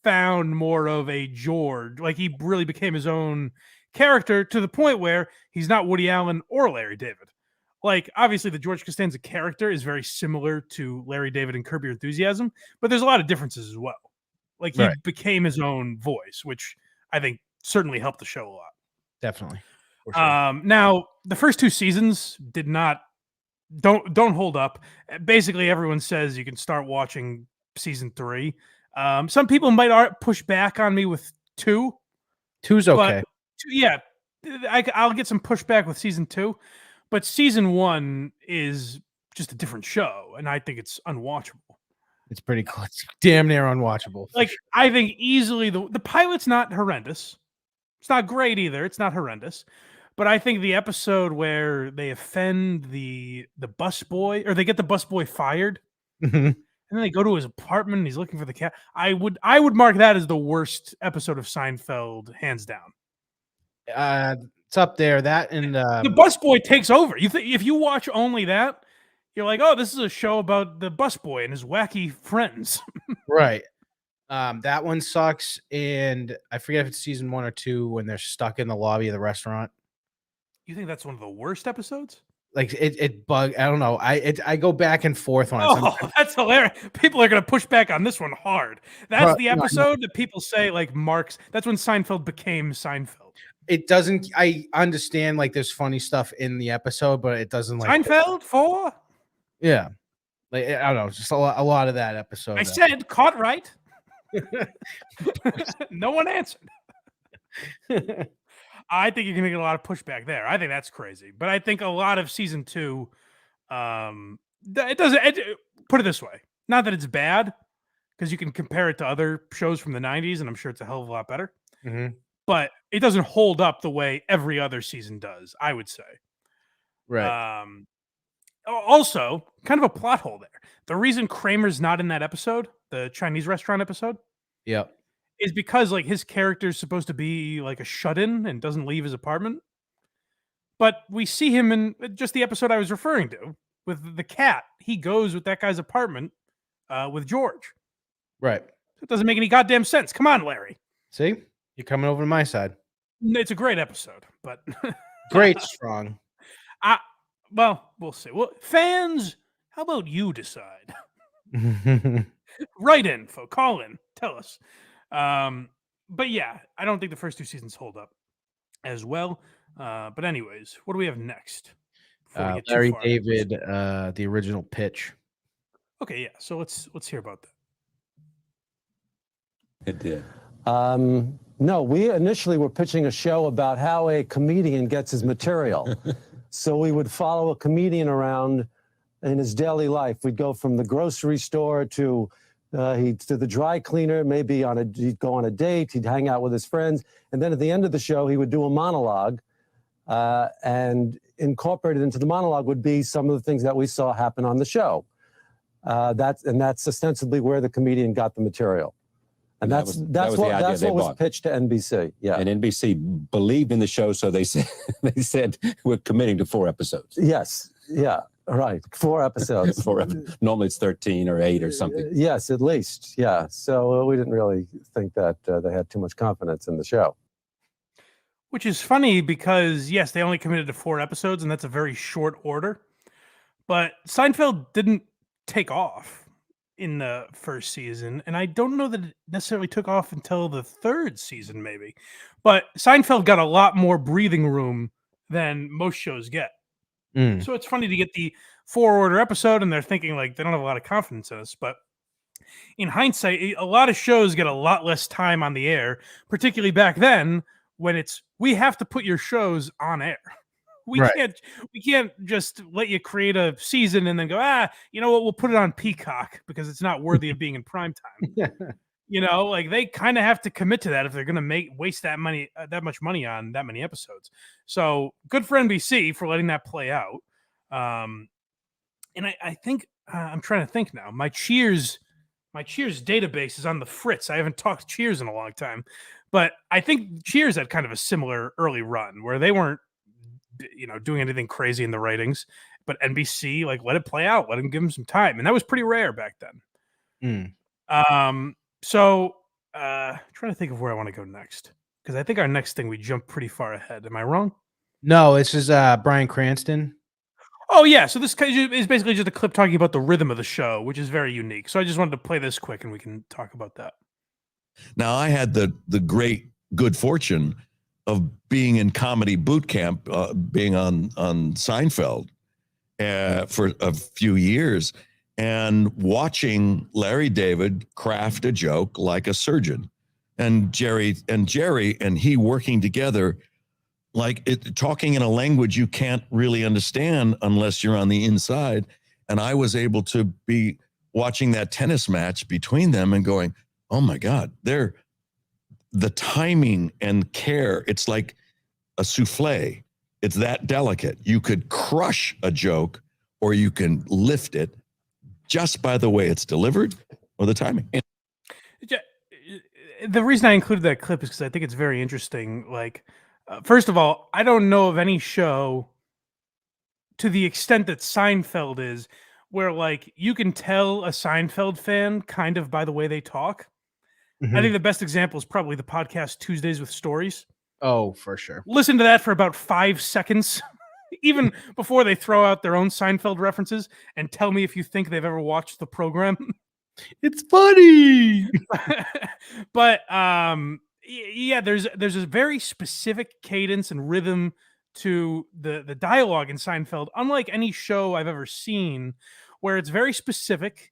found more of a George. Like, he really became his own character to the point where he's not Woody Allen or Larry David. Like, obviously, the George Costanza character is very similar to Larry David and Curb Your Enthusiasm, but there's a lot of differences as well. Like, he became his own voice, which I think certainly helped the show a lot. Definitely. For sure. Now, the first two seasons don't hold up. Basically, everyone says you can start watching season 3. Some people might push back on me with 2. 2's okay. Yeah, I'll get some pushback with season 2, but season 1 is just a different show, and I think it's unwatchable. It's pretty cool. It's damn near unwatchable. Like, sure. I think easily the pilot's not horrendous. It's not great either. It's not horrendous. But I think the episode where they offend the busboy, or they get the busboy fired, and then they go to his apartment and he's looking for the cat. I would mark that as the worst episode of Seinfeld, hands down. It's up there. That and the busboy takes over. If you watch only that, you're like, oh, this is a show about the busboy and his wacky friends. Right. That one sucks. And I forget if it's season 1 or 2 when they're stuck in the lobby of the restaurant. You think that's one of the worst episodes? Like, it bug. I don't know. I go back and forth on it. Oh, that's hilarious. People are going to push back on this one hard. That's the episode that people say, like, marks. That's when Seinfeld became Seinfeld. It doesn't. I understand, like, there's funny stuff in the episode, but it doesn't, like, Seinfeld 4. Yeah, like, I don't know, just a lot of that episode. I said caught right. No one answered. I think you're gonna get a lot of pushback there. I think that's crazy, but I think a lot of season 2, it doesn't. Put it this way: not that it's bad, because you can compare it to other shows from the '90s, and I'm sure it's a hell of a lot better. But it doesn't hold up the way every other season does, I would say. Right. Also, kind of a plot hole there. The reason Kramer's not in that episode, the Chinese restaurant episode, Yep. is because, like, his character is supposed to be like a shut-in and doesn't leave his apartment. But we see him in just the episode I was referring to with the cat. He goes with that guy's apartment with George. Right. It doesn't make any goddamn sense. Come on, Larry. See, you're coming over to my side. It's a great episode, but great, strong. Well, we'll see. Well, fans, how about you decide? Write in, call in, tell us. But yeah, I don't think the first 2 seasons hold up as well. But anyways, what do we have next? Larry David, the original pitch. Okay, yeah. So let's hear about that. It did. No, we initially were pitching a show about how a comedian gets his material. So we would follow a comedian around in his daily life. We'd go from the grocery store to the dry cleaner. Maybe he'd go on a date. He'd hang out with his friends, and then at the end of the show, he would do a monologue, and incorporated into the monologue would be some of the things that we saw happen on the show. That's ostensibly where the comedian got the material. And that that's was the idea they what was bought. pitched to NBC. Yeah. And NBC believed in the show, so they said we're committing to 4 episodes. Yes. Yeah. Right. 4 episodes. Normally it's 13 or 8 or something. Yes, at least. Yeah. So we didn't really think that they had too much confidence in the show. Which is funny because, yes, they only committed to 4 episodes, and that's a very short order. But Seinfeld didn't take off in the first season, and I don't know that it necessarily took off until the 3rd season, maybe. But Seinfeld got a lot more breathing room than most shows get. So it's funny to get the 4-order episode, and they're thinking like they don't have a lot of confidence in us. But in hindsight, a lot of shows get a lot less time on the air, particularly back then when we have to put your shows on air. We can't just let you create a season and then go, you know what, we'll put it on Peacock because it's not worthy of being in prime time. You know, like they kind of have to commit to that if they're going to waste that much money on that many episodes. So good for NBC for letting that play out. And I think I'm trying to think now. My Cheers database is on the fritz. I haven't talked Cheers in a long time, but I think Cheers had kind of a similar early run where they weren't, doing anything crazy in the ratings, but NBC let it play out, let them give them some time, and that was pretty rare back then. So trying to think of where I want to go next, because I think our next thing we jumped pretty far ahead. Am I wrong? No, this is Bryan Cranston. Oh yeah, so this is basically just a clip talking about the rhythm of the show, which is very unique. So I just wanted to play this quick, and we can talk about that. Now, I had the great good fortune of being in comedy boot camp, being on Seinfeld for a few years, and watching Larry David craft a joke like a surgeon, and Jerry and he working together, talking in a language you can't really understand unless you're on the inside. And I was able to be watching that tennis match between them and going, oh my God, the timing and care, it's like a souffle. It's that delicate. You could crush a joke or you can lift it just by the way it's delivered or the timing. The reason I included that clip is because I think it's very interesting. First of all, I don't know of any show to the extent that Seinfeld is where you can tell a Seinfeld fan kind of by the way they talk. I think the best example is probably the podcast Tuesdays with Stories. Oh, for sure. Listen to that for about 5 seconds, even before they throw out their own Seinfeld references, and tell me if you think they've ever watched the program. It's funny. But yeah, there's a very specific cadence and rhythm to the dialogue in Seinfeld, unlike any show I've ever seen, where it's very specific.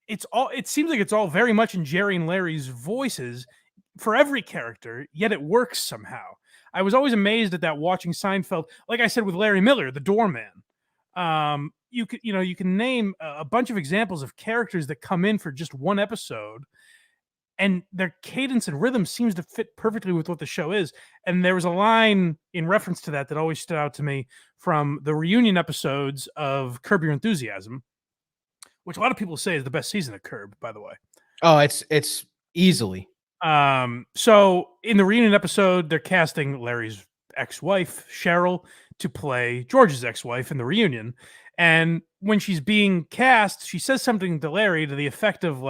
It seems like it's all very much in Jerry and Larry's voices for every character, yet it works somehow. I was always amazed at that watching Seinfeld. Like I said with Larry Miller, the doorman. You can name a bunch of examples of characters that come in for just one episode, and their cadence and rhythm seems to fit perfectly with what the show is. And there was a line in reference to that always stood out to me from the reunion episodes of Curb Your Enthusiasm, which a lot of people say is the best season of Curb, by the way. Oh, it's easily. So in the reunion episode, they're casting Larry's ex-wife, Cheryl, to play George's ex-wife in the reunion. And when she's being cast, she says something to Larry to the effect of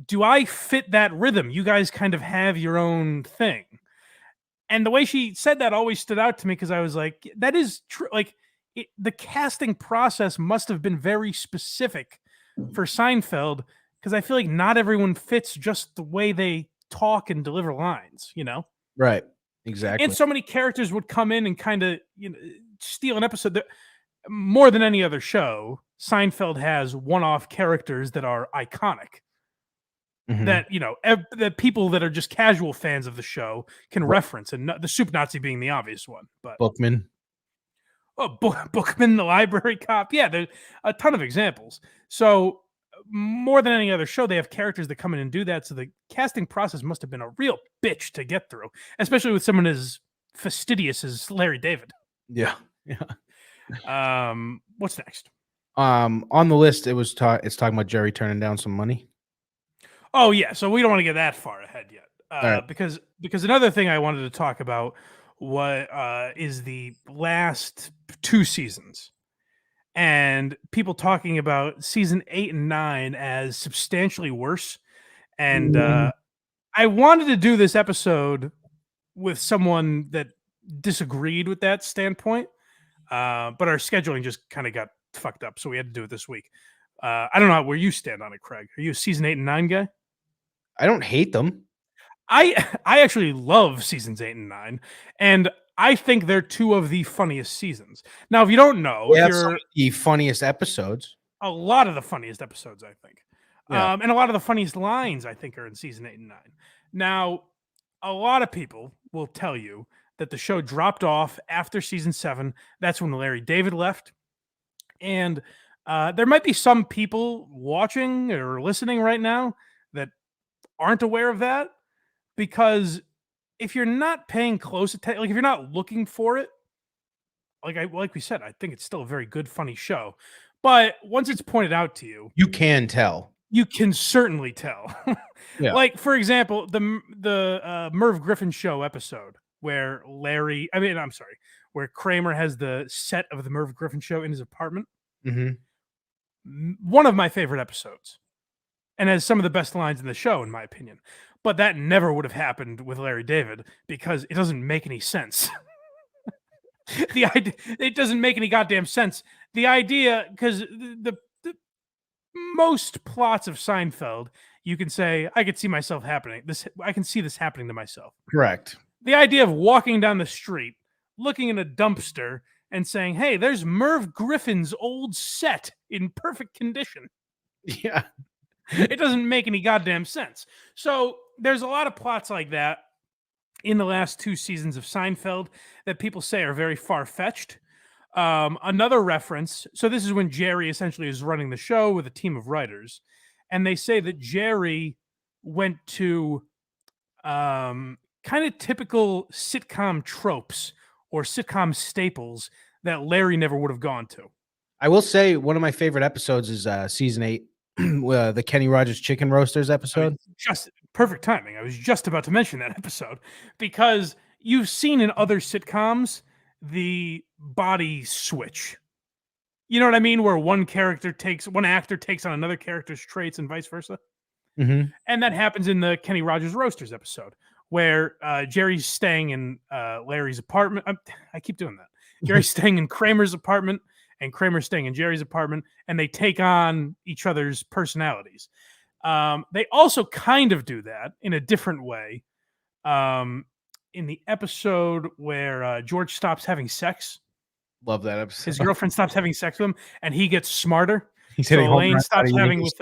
do I fit that rhythm? You guys kind of have your own thing. And the way she said that always stood out to me because I was like, that is true. The casting process must have been very specific for Seinfeld, because I feel like not everyone fits just the way they talk and deliver lines, Right. Exactly. And so many characters would come in and kind of steal an episode. More than any other show, Seinfeld has one-off characters that are iconic. That that people that are just casual fans of the show can reference, and the Soup Nazi being the obvious one. But Bookman. Oh, Bookman, the library cop. Yeah, there's a ton of examples. So more than any other show, they have characters that come in and do that. So the casting process must have been a real bitch to get through, especially with someone as fastidious as Larry David. Yeah. What's next? On the list, it's talking about Jerry turning down some money. Oh yeah, so we don't want to get that far ahead yet, right. because another thing I wanted to talk about is the last 2 seasons, and people talking about season 8 and 9 as substantially worse. And I wanted to do this episode with someone that disagreed with that standpoint, but our scheduling just kind of got fucked up, so we had to do it this week. I don't know where you stand on it, Craig. Are you a season 8 and 9 guy? I don't hate them. I actually love seasons 8 and 9, and I think they're 2 of the funniest seasons. Now, if you don't know, They if have some you're of the funniest episodes. a lot of the funniest episodes, I think. Yeah. And a lot of the funniest lines, I think, are in season 8 and 9. Now, a lot of people will tell you that the show dropped off after season 7. That's when Larry David left. And there might be some people watching or listening right now that aren't aware of that, because if you're not paying close attention, like if you're not looking for it, like we said, I think it's still a very good, funny show. But once it's pointed out to you, You can tell. you can certainly tell. Yeah. Like, for example, the Merv Griffin show episode where where Kramer has the set of the Merv Griffin show in his apartment. One of my favorite episodes, and has some of the best lines in the show, in my opinion. But that never would have happened with Larry David because it doesn't make any sense. It doesn't make any goddamn sense. The idea, because the most plots of Seinfeld, you can say, I could see myself happening. I can see this happening to myself. Correct. The idea of walking down the street, looking in a dumpster, and saying, hey, there's Merv Griffin's old set in perfect condition. Yeah. It doesn't make any goddamn sense. So there's a lot of plots like that in the last 2 seasons of Seinfeld that people say are very far-fetched. Another reference, so this is when Jerry essentially is running the show with a team of writers, and they say that Jerry went to kind of typical sitcom tropes or sitcom staples that Larry never would have gone to. I will say one of my favorite episodes is season 8, the Kenny Rogers Chicken Roasters episode. Just perfect timing. I was just about to mention that episode because you've seen in other sitcoms the body switch. You know what I mean? Where one actor takes on another character's traits and vice versa. And that happens in the Kenny Rogers Roasters episode where Jerry's staying in Larry's apartment. I keep doing that. Jerry's staying in Kramer's apartment and Kramer's staying in Jerry's apartment, and they take on each other's personalities. They also kind of do that in a different way. In the episode where George stops having sex. Love that episode. His girlfriend stops having sex with him, and he gets smarter. He's so hitting home Elaine runs stops out of having Yankee with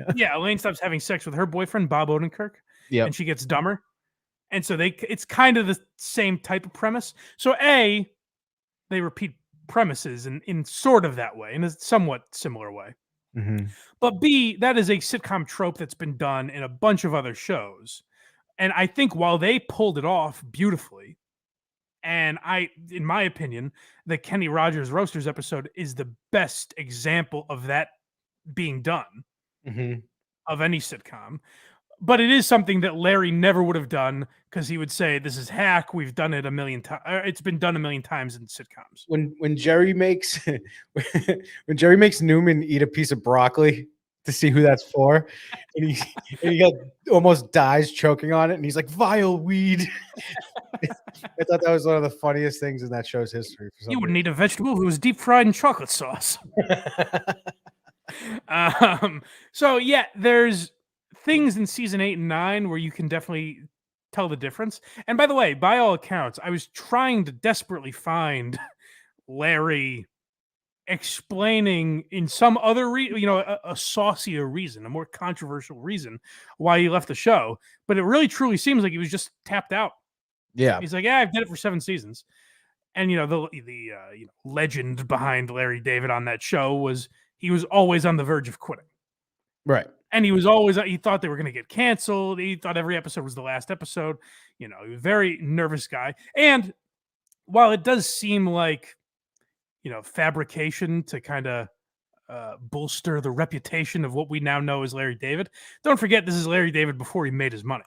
Stadium. Elaine stops having sex with her boyfriend Bob Odenkirk, Yep. and she gets dumber. And so it's kind of the same type of premise. So they repeat premises in sort of that way, in a somewhat similar way. But B, that is a sitcom trope that's been done in a bunch of other shows. And I think while they pulled it off beautifully, and in my opinion, the Kenny Rogers Roasters episode is the best example of that being done of any sitcom. But it is something that Larry never would have done because he would say, "This is hack. We've done it a million times. It's been done a million times in sitcoms." When Jerry makes Newman eat a piece of broccoli to see who that's for, and he almost dies choking on it, and he's like, "Vile weed." I thought that was one of the funniest things in that show's history. You wouldn't eat a vegetable who was deep fried in chocolate sauce. So yeah, there's things in season 8 and 9 where you can definitely tell the difference. And by the way, by all accounts, I was trying to desperately find Larry explaining in some other a saucier reason, a more controversial reason why he left the show. But it really truly seems like he was just tapped out. Yeah. He's like, yeah, I've did it for 7 seasons. And the legend behind Larry David on that show was he was always on the verge of quitting. Right. And he thought they were going to get canceled. He thought every episode was the last episode. He was a very nervous guy. And while it does seem like, fabrication to kind of bolster the reputation of what we now know as Larry David. Don't forget, this is Larry David before he made his money.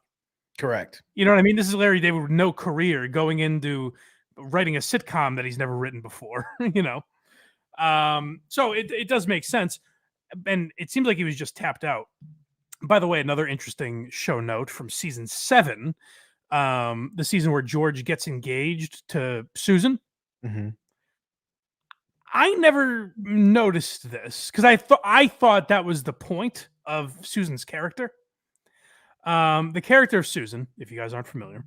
Correct. You know what I mean? This is Larry David with no career going into writing a sitcom that he's never written before, you know? So it does make sense. And it seems like he was just tapped out. By the way, another interesting show note from season 7, the season where George gets engaged to Susan. Mm-hmm. I never noticed this because I thought that was the point of Susan's character. The character of Susan, if you guys aren't familiar,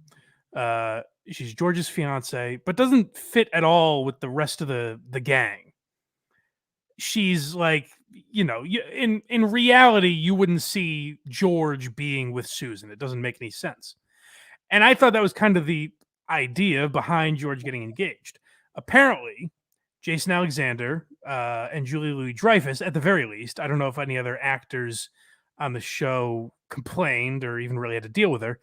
she's George's fiance, but doesn't fit at all with the rest of the gang. She's like, you know, in reality, you wouldn't see George being with Susan. It doesn't make any sense. And I thought that was kind of the idea behind George getting engaged. Apparently, Jason Alexander and Julie Louis-Dreyfus, at the very least, I don't know if any other actors on the show complained or even really had to deal with her.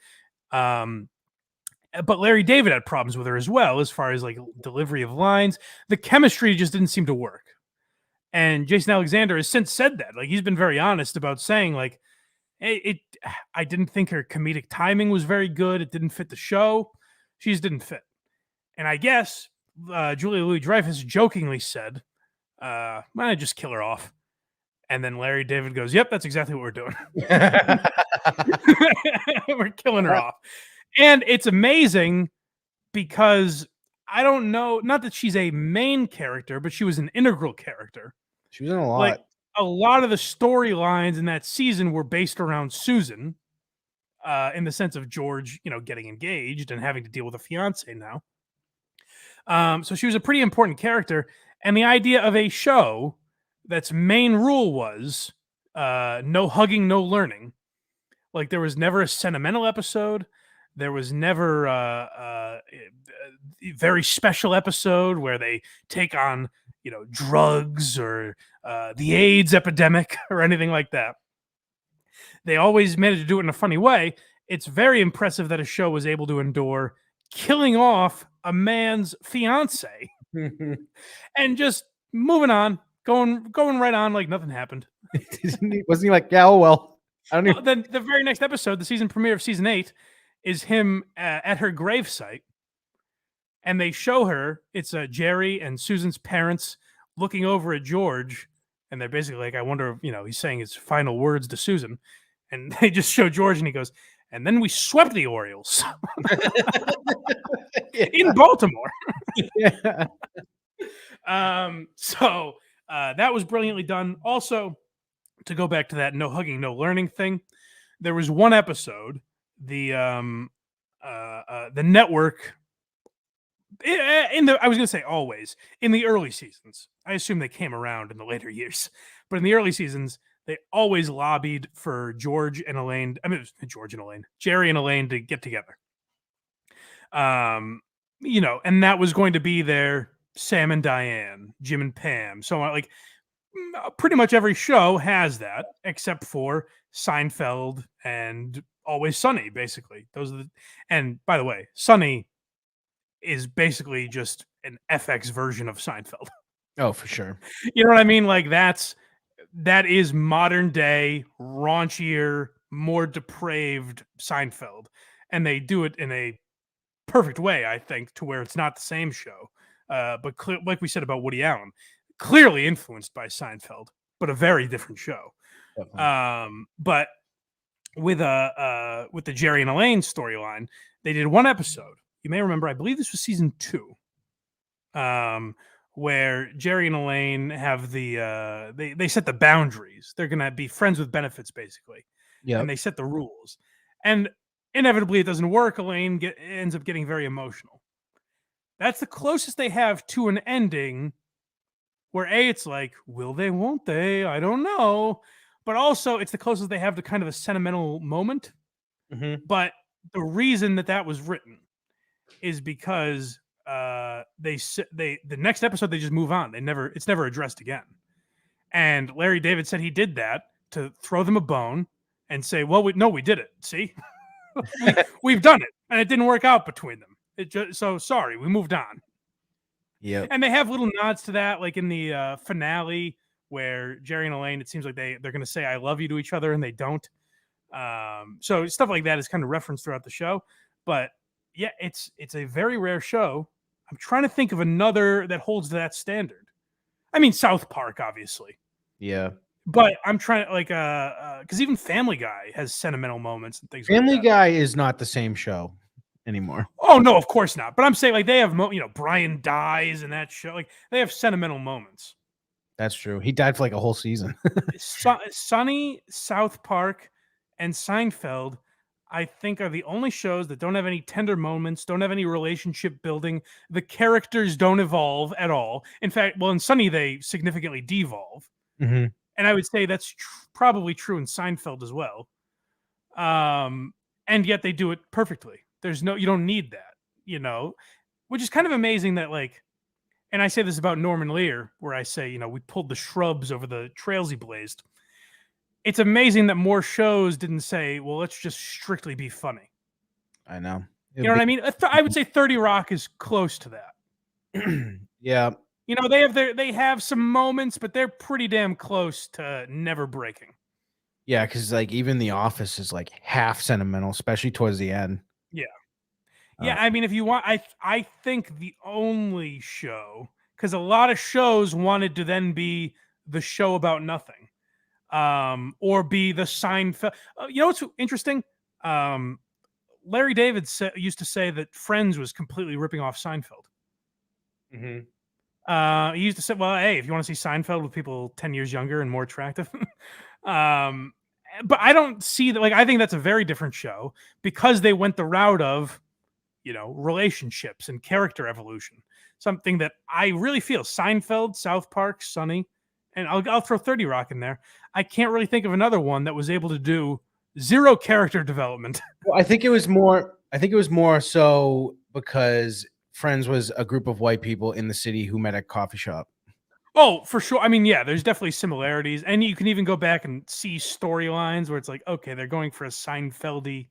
But Larry David had problems with her as well, as far as like delivery of lines. The chemistry just didn't seem to work. And Jason Alexander has since said that. Like, he's been very honest about saying, like, I didn't think her comedic timing was very good. It didn't fit the show. She just didn't fit. And I guess Julia Louis-Dreyfus jokingly said, "I just kill her off." And then Larry David goes, "Yep, that's exactly what we're doing. We're killing her off." And it's amazing because I don't know, not that she's a main character, but she was an integral character. She was in a lot. Like, a lot of the storylines in that season were based around Susan, in the sense of George, you know, getting engaged and having to deal with a fiance now. So she was a pretty important character. And the idea of a show that's main rule was no hugging, no learning. Like, there was never a sentimental episode. There was never a very special episode where they take on, you know, drugs or the AIDS epidemic or anything like that. They always managed to do it in a funny way. It's very impressive that a show was able to endure killing off a man's fiance and just moving on, going right on like nothing happened. Wasn't he like, yeah, oh well. I don't even... Then the very next episode, the season premiere of season 8, is him at her gravesite, and they show her. It's Jerry and Susan's parents looking over at George, and they're basically like, I wonder if, you know, he's saying his final words to Susan, and they just show George, and he goes, and then we swept the Orioles in Baltimore. Yeah. So that was brilliantly done. Also, to go back to that no hugging, no learning thing, there was one episode, the network, I was going to say always, in the early seasons. I assume they came around in the later years, but in the early seasons, they always lobbied for Jerry and Elaine to get together. You know, and that was going to be their Sam and Diane, Jim and Pam. So like pretty much every show has that, except for Seinfeld and Always Sunny, basically. Those are and by the way, Sunny is basically just an FX version of Seinfeld. Oh, for sure. You know what I mean? Like that is modern day, raunchier, more depraved Seinfeld. And they do it in a perfect way, I think, to where it's not the same show. But like we said about Woody Allen, clearly influenced by Seinfeld, but a very different show. But with the Jerry and Elaine storyline, they did one episode. You may remember, I believe this was season 2, where Jerry and Elaine have they set the boundaries. They're gonna be friends with benefits, basically. Yeah, and they set the rules. And inevitably, it doesn't work. Elaine ends up getting very emotional. That's the closest they have to an ending where it's like, will they, won't they? I don't know. But also, it's the closest they have to kind of a sentimental moment. Mm-hmm. But the reason that was written is because the next episode they just move on. It's never addressed again. And Larry David said he did that to throw them a bone and say, well, we did it. See, we've done it, and it didn't work out between them. So sorry, we moved on. Yeah. And they have little nods to that, like in the finale where Jerry and Elaine, it seems like they're going to say "I love you" to each other, and they don't. So stuff like that is kind of referenced throughout the show. But yeah, it's a very rare show. I'm trying to think of another that holds to that standard. I mean, South Park, obviously. Yeah. But I'm trying to because even Family Guy has sentimental moments and things. Family like that. Guy is not the same show anymore. Oh no, of course not. But I'm saying like they have, Brian dies in that show. Like they have sentimental moments. That's true. He died for like a whole season. Sunny, South Park, and Seinfeld, I think, are the only shows that don't have any tender moments, don't have any relationship building. The characters don't evolve at all. In fact, well, in Sunny, they significantly devolve. Mm-hmm. And I would say that's probably true in Seinfeld as well. And yet they do it perfectly. You don't need that, which is kind of amazing that and I say this about Norman Lear, where I say, we pulled the shrubs over the trails he blazed. It's amazing that more shows didn't say, well, let's just strictly be funny. I know. You know what I mean? I would say 30 Rock is close to that. Yeah. They have some moments, but they're pretty damn close to never breaking. Yeah, because even The Office is half sentimental, especially towards the end. Yeah. Yeah, I mean, if you want, I think the only show, because a lot of shows wanted to then be the show about nothing, or be the Seinfeld. What's interesting? Larry David used to say that Friends was completely ripping off Seinfeld. Mm-hmm. He used to say, well, hey, if you want to see Seinfeld with people 10 years younger and more attractive. But I don't see that. I think that's a very different show because they went the route of, relationships and character evolution. Something that I really feel Seinfeld, South Park, Sunny, and I'll throw 30 Rock in there. I can't really think of another one that was able to do zero character development. Well, I think it was more so because Friends was a group of white people in the city who met at a coffee shop. Oh, for sure. I mean, yeah, there's definitely similarities. And you can even go back and see storylines where it's like, okay, they're going for a Seinfeld-y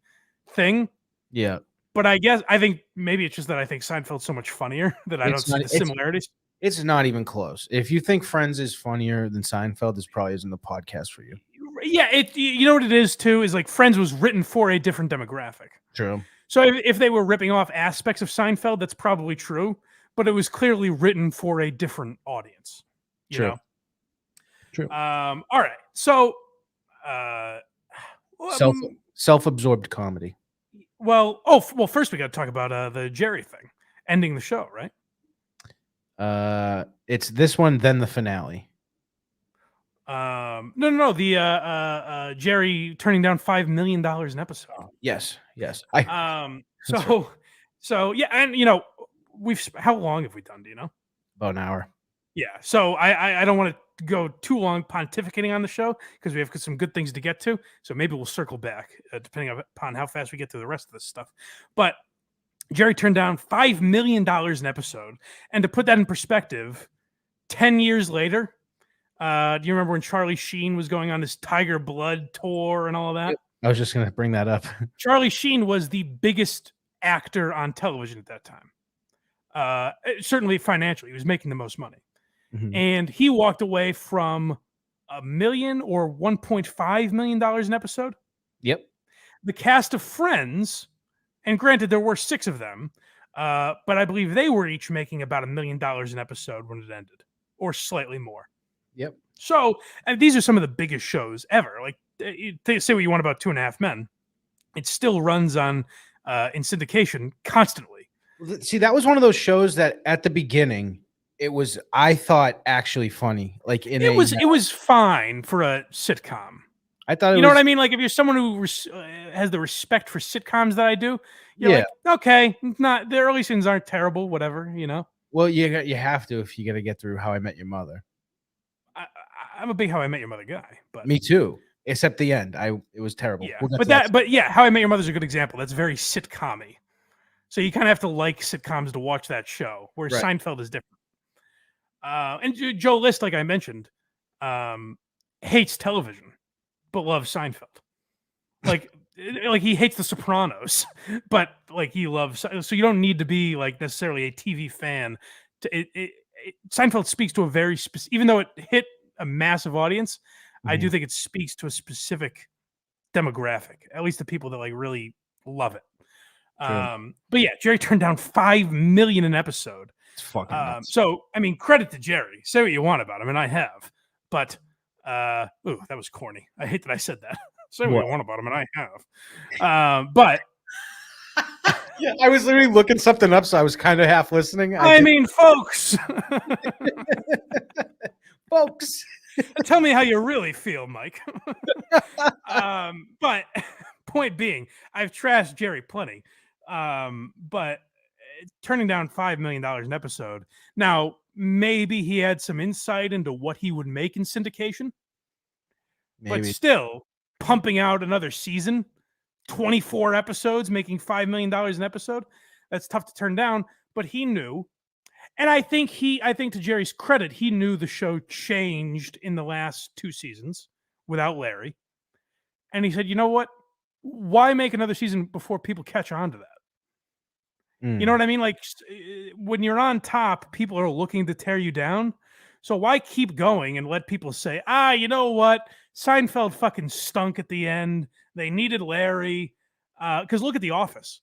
thing. Yeah. But I think maybe it's just that I think Seinfeld's so much funnier that I don't see the similarities. It's not even close. If you think Friends is funnier than Seinfeld, this probably isn't the podcast for you. Yeah, you know what it is too, is Friends was written for a different demographic. True. So if they were ripping off aspects of Seinfeld, that's probably true. But it was clearly written for a different audience. True. True. All right. So self-absorbed comedy. Well, first we got to talk about the Jerry thing, ending the show, right? It's this one, then the finale. No. The Jerry turning down $5 million an episode. Yes. So yeah, and how long have we done? Do you know? About an hour. Yeah. So I don't want to go too long pontificating on the show because we have some good things to get to. So maybe we'll circle back depending upon how fast we get to the rest of this stuff. But Jerry turned down $5 million an episode. And to put that in perspective, 10 years later, do you remember when Charlie Sheen was going on his Tiger Blood tour and all of that? I was just going to bring that up. Charlie Sheen was the biggest actor on television at that time. Certainly financially, he was making the most money. Mm-hmm. And he walked away from $1 million or $1.5 million an episode. Yep. The cast of Friends, and granted, there were 6 of them, but I believe they were each making about $1 million an episode when it ended, or slightly more. Yep. So, and these are some of the biggest shows ever. Say what you want about 2.5 Men, it still runs on in syndication constantly. See, that was one of those shows that at the beginning, it was, I thought, actually funny. It was fine for a sitcom. I thought you know what I mean? If you're someone who has the respect for sitcoms that I do, you're like, okay, the early scenes aren't terrible, whatever, Well, you have to if you're gonna get through How I Met Your Mother. I'm a big How I Met Your Mother guy, but me too. Except the end, it was terrible. Yeah, but How I Met Your Mother's a good example. That's very sitcom-y. So you kind of have to like sitcoms to watch that show, where Seinfeld is different. And Joe List, like I mentioned, hates television, but loves Seinfeld. He hates The Sopranos, but he loves. So you don't need to be necessarily a TV fan. Seinfeld speaks to a very specific, even though it hit a massive audience, I do think it speaks to a specific demographic, at least the people that like really love it. But yeah, Jerry turned down $5 million an episode. It's fucking nuts. So I mean, credit to Jerry. Say what you want about him, and I have. But ooh, that was corny. I hate that I said that. Say what you want about him, and I have. But yeah, I was literally looking something up, so I was kind of half listening. I mean, folks, folks, tell me how you really feel, Mike. But point being, I've trashed Jerry plenty. But turning down $5 million an episode. Now, maybe he had some insight into what he would make in syndication. But still, pumping out another season, 24 episodes, making $5 million an episode, that's tough to turn down. But he knew. And I think to Jerry's credit, he knew the show changed in the last 2 seasons without Larry. And he said, you know what? Why make another season before people catch on to that? You know what I mean? Like when you're on top, people are looking to tear you down. So why keep going and let people say, you know what? Seinfeld fucking stunk at the end. They needed Larry. Because look at The Office.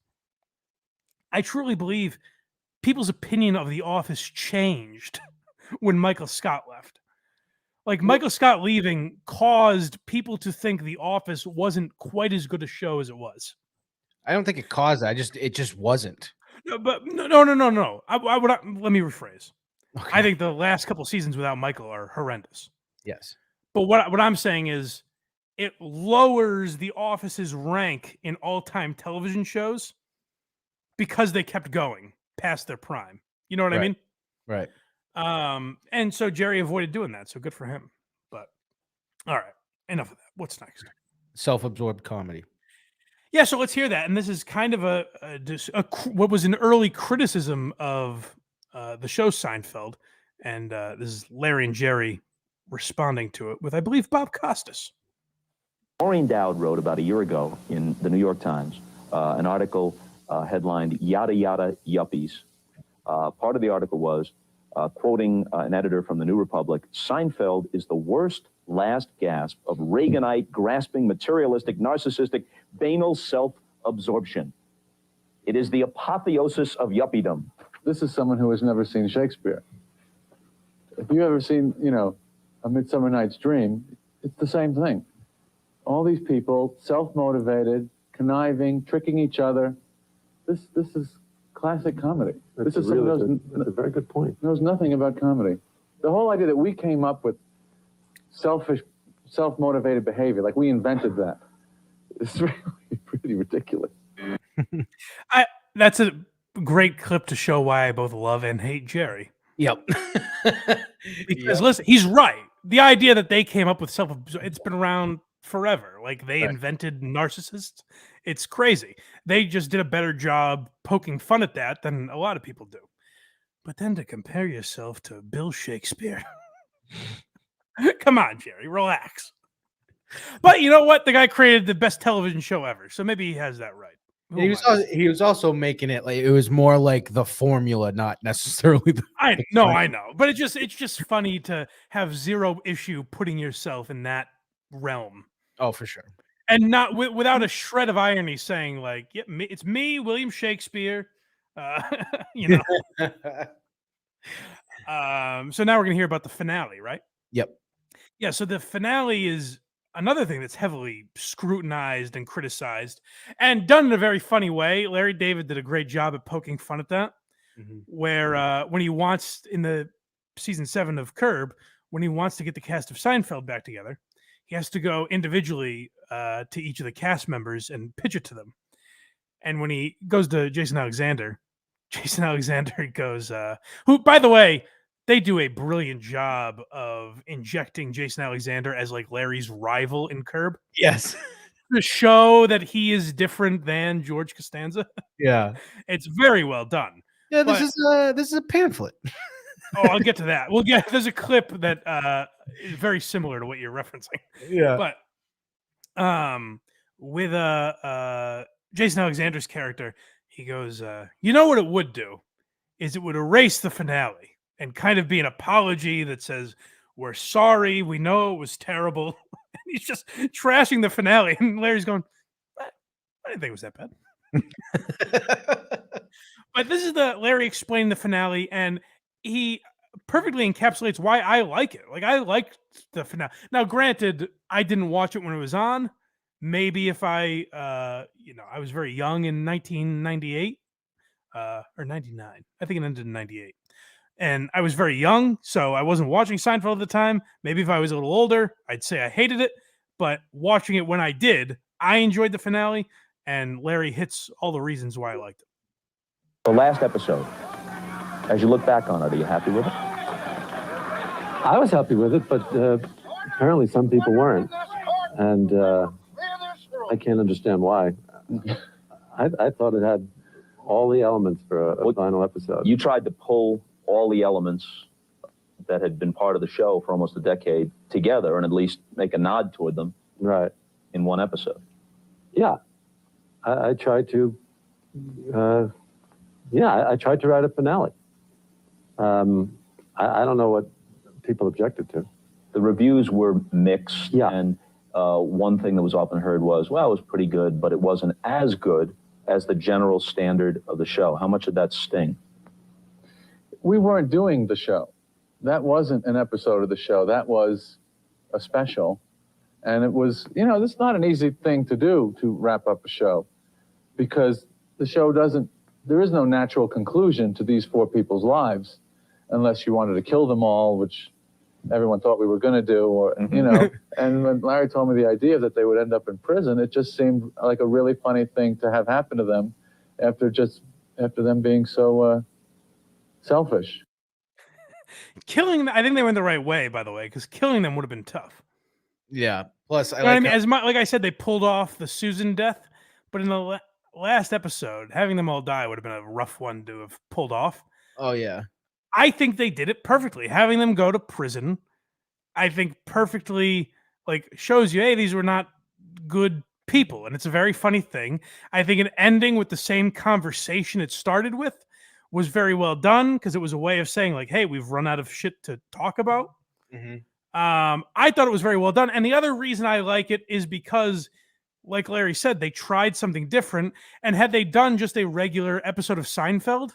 I truly believe people's opinion of The Office changed when Michael Scott left. Like Michael Scott leaving caused people to think The Office wasn't quite as good a show as it was. I don't think it caused that. It just wasn't. No, but no. Let me rephrase. Okay. I think the last couple seasons without Michael are horrendous. Yes. But what I'm saying is it lowers The Office's rank in all-time television shows because they kept going past their prime. You know what I mean? Right. And so Jerry avoided doing that. So good for him. But all right, enough of that. What's next? Self-absorbed comedy. Yeah, so let's hear that. And this is kind of what was an early criticism of the show Seinfeld. And this is Larry and Jerry responding to it with, I believe, Bob Costas. Maureen Dowd wrote about a year ago in the New York Times an article headlined Yada Yada Yuppies. Part of the article was, quoting an editor from the New Republic, Seinfeld is the worst last gasp of Reaganite, grasping, materialistic, narcissistic, banal self-absorption. It is the apotheosis of yuppiedom. This is someone who has never seen Shakespeare. If you've ever seen, A Midsummer Night's Dream, it's the same thing. All these people, self-motivated, conniving, tricking each other. This is classic comedy. This is that's a very good point. Knows nothing about comedy. The whole idea that we came up with selfish, self-motivated behavior, like we invented that, it's really pretty ridiculous. That's a great clip to show why I both love and hate Jerry. Yep. Because listen, he's right. The idea that they came up with it's been around forever. Like they invented narcissists. It's crazy. They just did a better job poking fun at that than a lot of people do. But then to compare yourself to Bill Shakespeare. Come on, Jerry, relax. But you know what? The guy created the best television show ever. So maybe he has that right. He was also making it like it was more like the formula, not necessarily the I know. But it's just funny to have zero issue putting yourself in that realm. Oh, for sure. And not without a shred of irony saying like, yeah, it's me, William Shakespeare. So now we're going to hear about the finale, right? Yep. Yeah, so the finale is another thing that's heavily scrutinized and criticized and done in a very funny way. Larry David did a great job at poking fun at that, where when he wants, in the season 7 of Curb, when he wants to get the cast of Seinfeld back together, he has to go individually to each of the cast members and pitch it to them. And when he goes to Jason Alexander goes, who, by the way, they do a brilliant job of injecting Jason Alexander as like Larry's rival in Curb. Yes. To show that he is different than George Costanza. Yeah. It's very well done. Yeah, this is a pamphlet. I'll get to that. There's a clip that is very similar to what you're referencing. Yeah. But with Jason Alexander's character, he goes, you know what it would do is it would erase the finale and kind of be an apology that says, We're sorry. We know it was terrible. He's just trashing the finale. And Larry's going, I didn't think it was that bad. But this is the Larry explaining the finale, and he perfectly encapsulates why I like it. Like, I liked the finale. Now, granted, I didn't watch it when it was on. Maybe if I was very young in 1998 or 99. I think it ended in 98. And I was very young, so I wasn't watching Seinfeld at the time. Maybe if I was a little older, I'd say I hated it. But watching it when I did, I enjoyed the finale, and Larry hits all the reasons why I liked it. The last episode, as you look back on it, are you happy with it? I was happy with it, but apparently some people weren't. And I can't understand why. I thought it had all the elements for a final episode. You tried to pull all the elements that had been part of the show for almost a decade together and at least make a nod toward them in one episode. Yeah. I tried to, I tried to write a finale. I don't know what people objected to. The reviews were mixed, and one thing that was often heard was, well, it was pretty good, but it wasn't as good as the general standard of the show. How much did that sting? We weren't doing the show. That wasn't an episode of the show. That was a special. And it was, this is not an easy thing to do, to wrap up a show, because the show there is no natural conclusion to these four people's lives unless you wanted to kill them all, which everyone thought we were going to do, and when Larry told me the idea that they would end up in prison, it just seemed like a really funny thing to have happen to them after them being so selfish. Killing them, I think they went the right way, by the way, because killing them would have been tough. Yeah. Plus, like I said, they pulled off the Susan death, but in the last episode, having them all die would have been a rough one to have pulled off. Oh, yeah. I think they did it perfectly. Having them go to prison, I think perfectly shows you, hey, these were not good people. And it's a very funny thing. I think an ending with the same conversation it started with was very well done, because it was a way of saying, hey, we've run out of shit to talk about. Mm-hmm. I thought it was very well done. And the other reason I like it is because, like Larry said, they tried something different. And had they done just a regular episode of Seinfeld,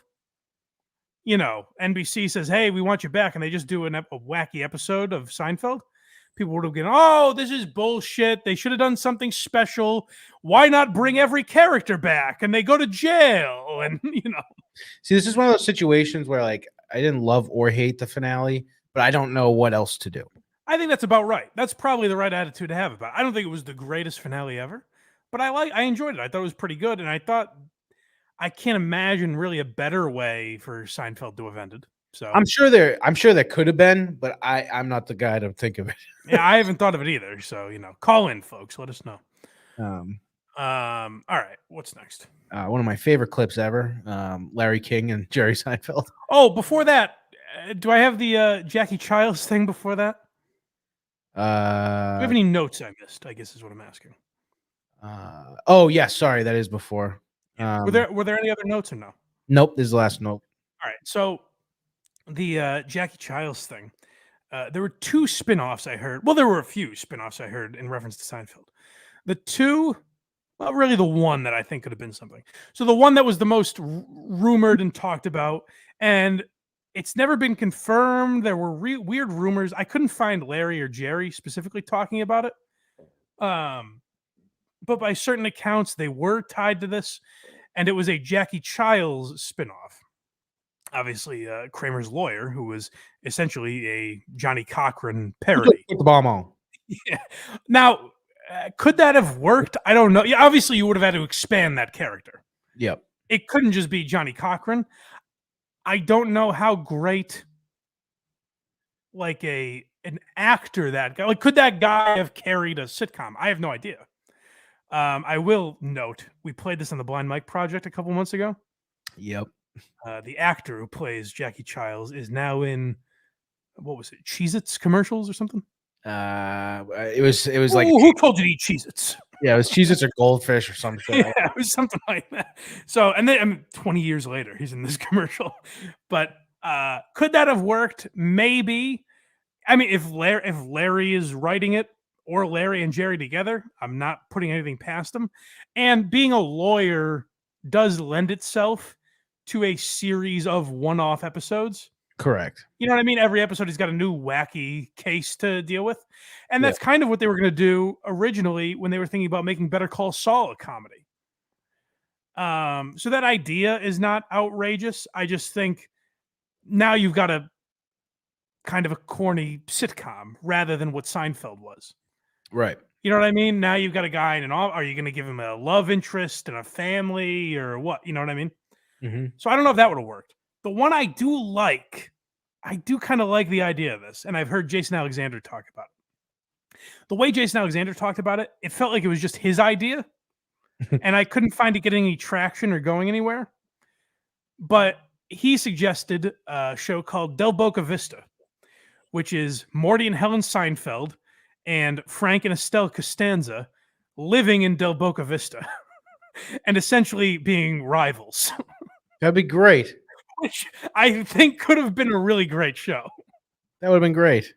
NBC says, hey, we want you back, and they just do a wacky episode of Seinfeld, people would have gone, oh, this is bullshit. They should have done something special. Why not bring every character back? And they go to jail. And, See, this is one of those situations where, I didn't love or hate the finale, but I don't know what else to do. I think that's about right. That's probably the right attitude to have about it. I don't think it was the greatest finale ever, but I enjoyed it. I thought it was pretty good, and I thought I can't imagine really a better way for Seinfeld to have ended. So I'm sure there could have been, but I'm not the guy to think of it. Yeah, I haven't thought of it either. So call in, folks. Let us know. All right, what's next? One of my favorite clips ever: Larry King and Jerry Seinfeld. Oh, before that, do I have the Jackie Childs thing before that? Do you have any notes I missed? I guess is what I'm asking. Oh yeah, sorry, that is before. Were there any other notes or no? Nope, this is the last note. All right, so the Jackie Childs thing. There were two spin-offs I heard. Well, there were a few spin-offs I heard in reference to Seinfeld. The two, well, really the one that I think could have been something. So the one that was the most rumored and talked about, and it's never been confirmed. There were weird rumors. I couldn't find Larry or Jerry specifically talking about it. But by certain accounts, they were tied to this, and it was a Jackie Childs spinoff. Obviously, Kramer's lawyer, who was essentially a Johnny Cochran parody. Put the bomb on. Yeah. Now, could that have worked? I don't know. Yeah, obviously, you would have had to expand that character. Yep. It couldn't just be Johnny Cochran. I don't know how great, an actor that guy. Could that guy have carried a sitcom? I have no idea. I will note, we played this on the Blind Mike Project a couple months ago. Yep. The actor who plays Jackie Childs is now in, what was it, Cheez-Its commercials or something? It was like, who told you to eat Cheez-Its? Yeah, it was Cheez-Its or Goldfish or something. Yeah, it was something like that. So, and then 20 years later, he's in this commercial. But could that have worked? Maybe. I mean, if Larry is writing it or Larry and Jerry together, I'm not putting anything past them. And being a lawyer does lend itself to a series of one-off episodes. Correct. You know what I mean? Every episode he's got a new wacky case to deal with. And that's kind of what they were going to do originally when they were thinking about making Better Call Saul a comedy. So that idea is not outrageous. I just think now you've got a kind of a corny sitcom rather than what Seinfeld was. Right. You know what I mean? Now you've got a guy in are you going to give him a love interest and a family or what? You know what I mean? Mm-hmm. So I don't know if that would have worked. The one I do kind of like the idea of this, and I've heard Jason Alexander talk about it. The way Jason Alexander talked about it, it felt like it was just his idea, and I couldn't find it getting any traction or going anywhere. But he suggested a show called Del Boca Vista, which is Morty and Helen Seinfeld and Frank and Estelle Costanza living in Del Boca Vista and essentially being rivals. That'd be great. Which I think could have been a really great show. That would have been great.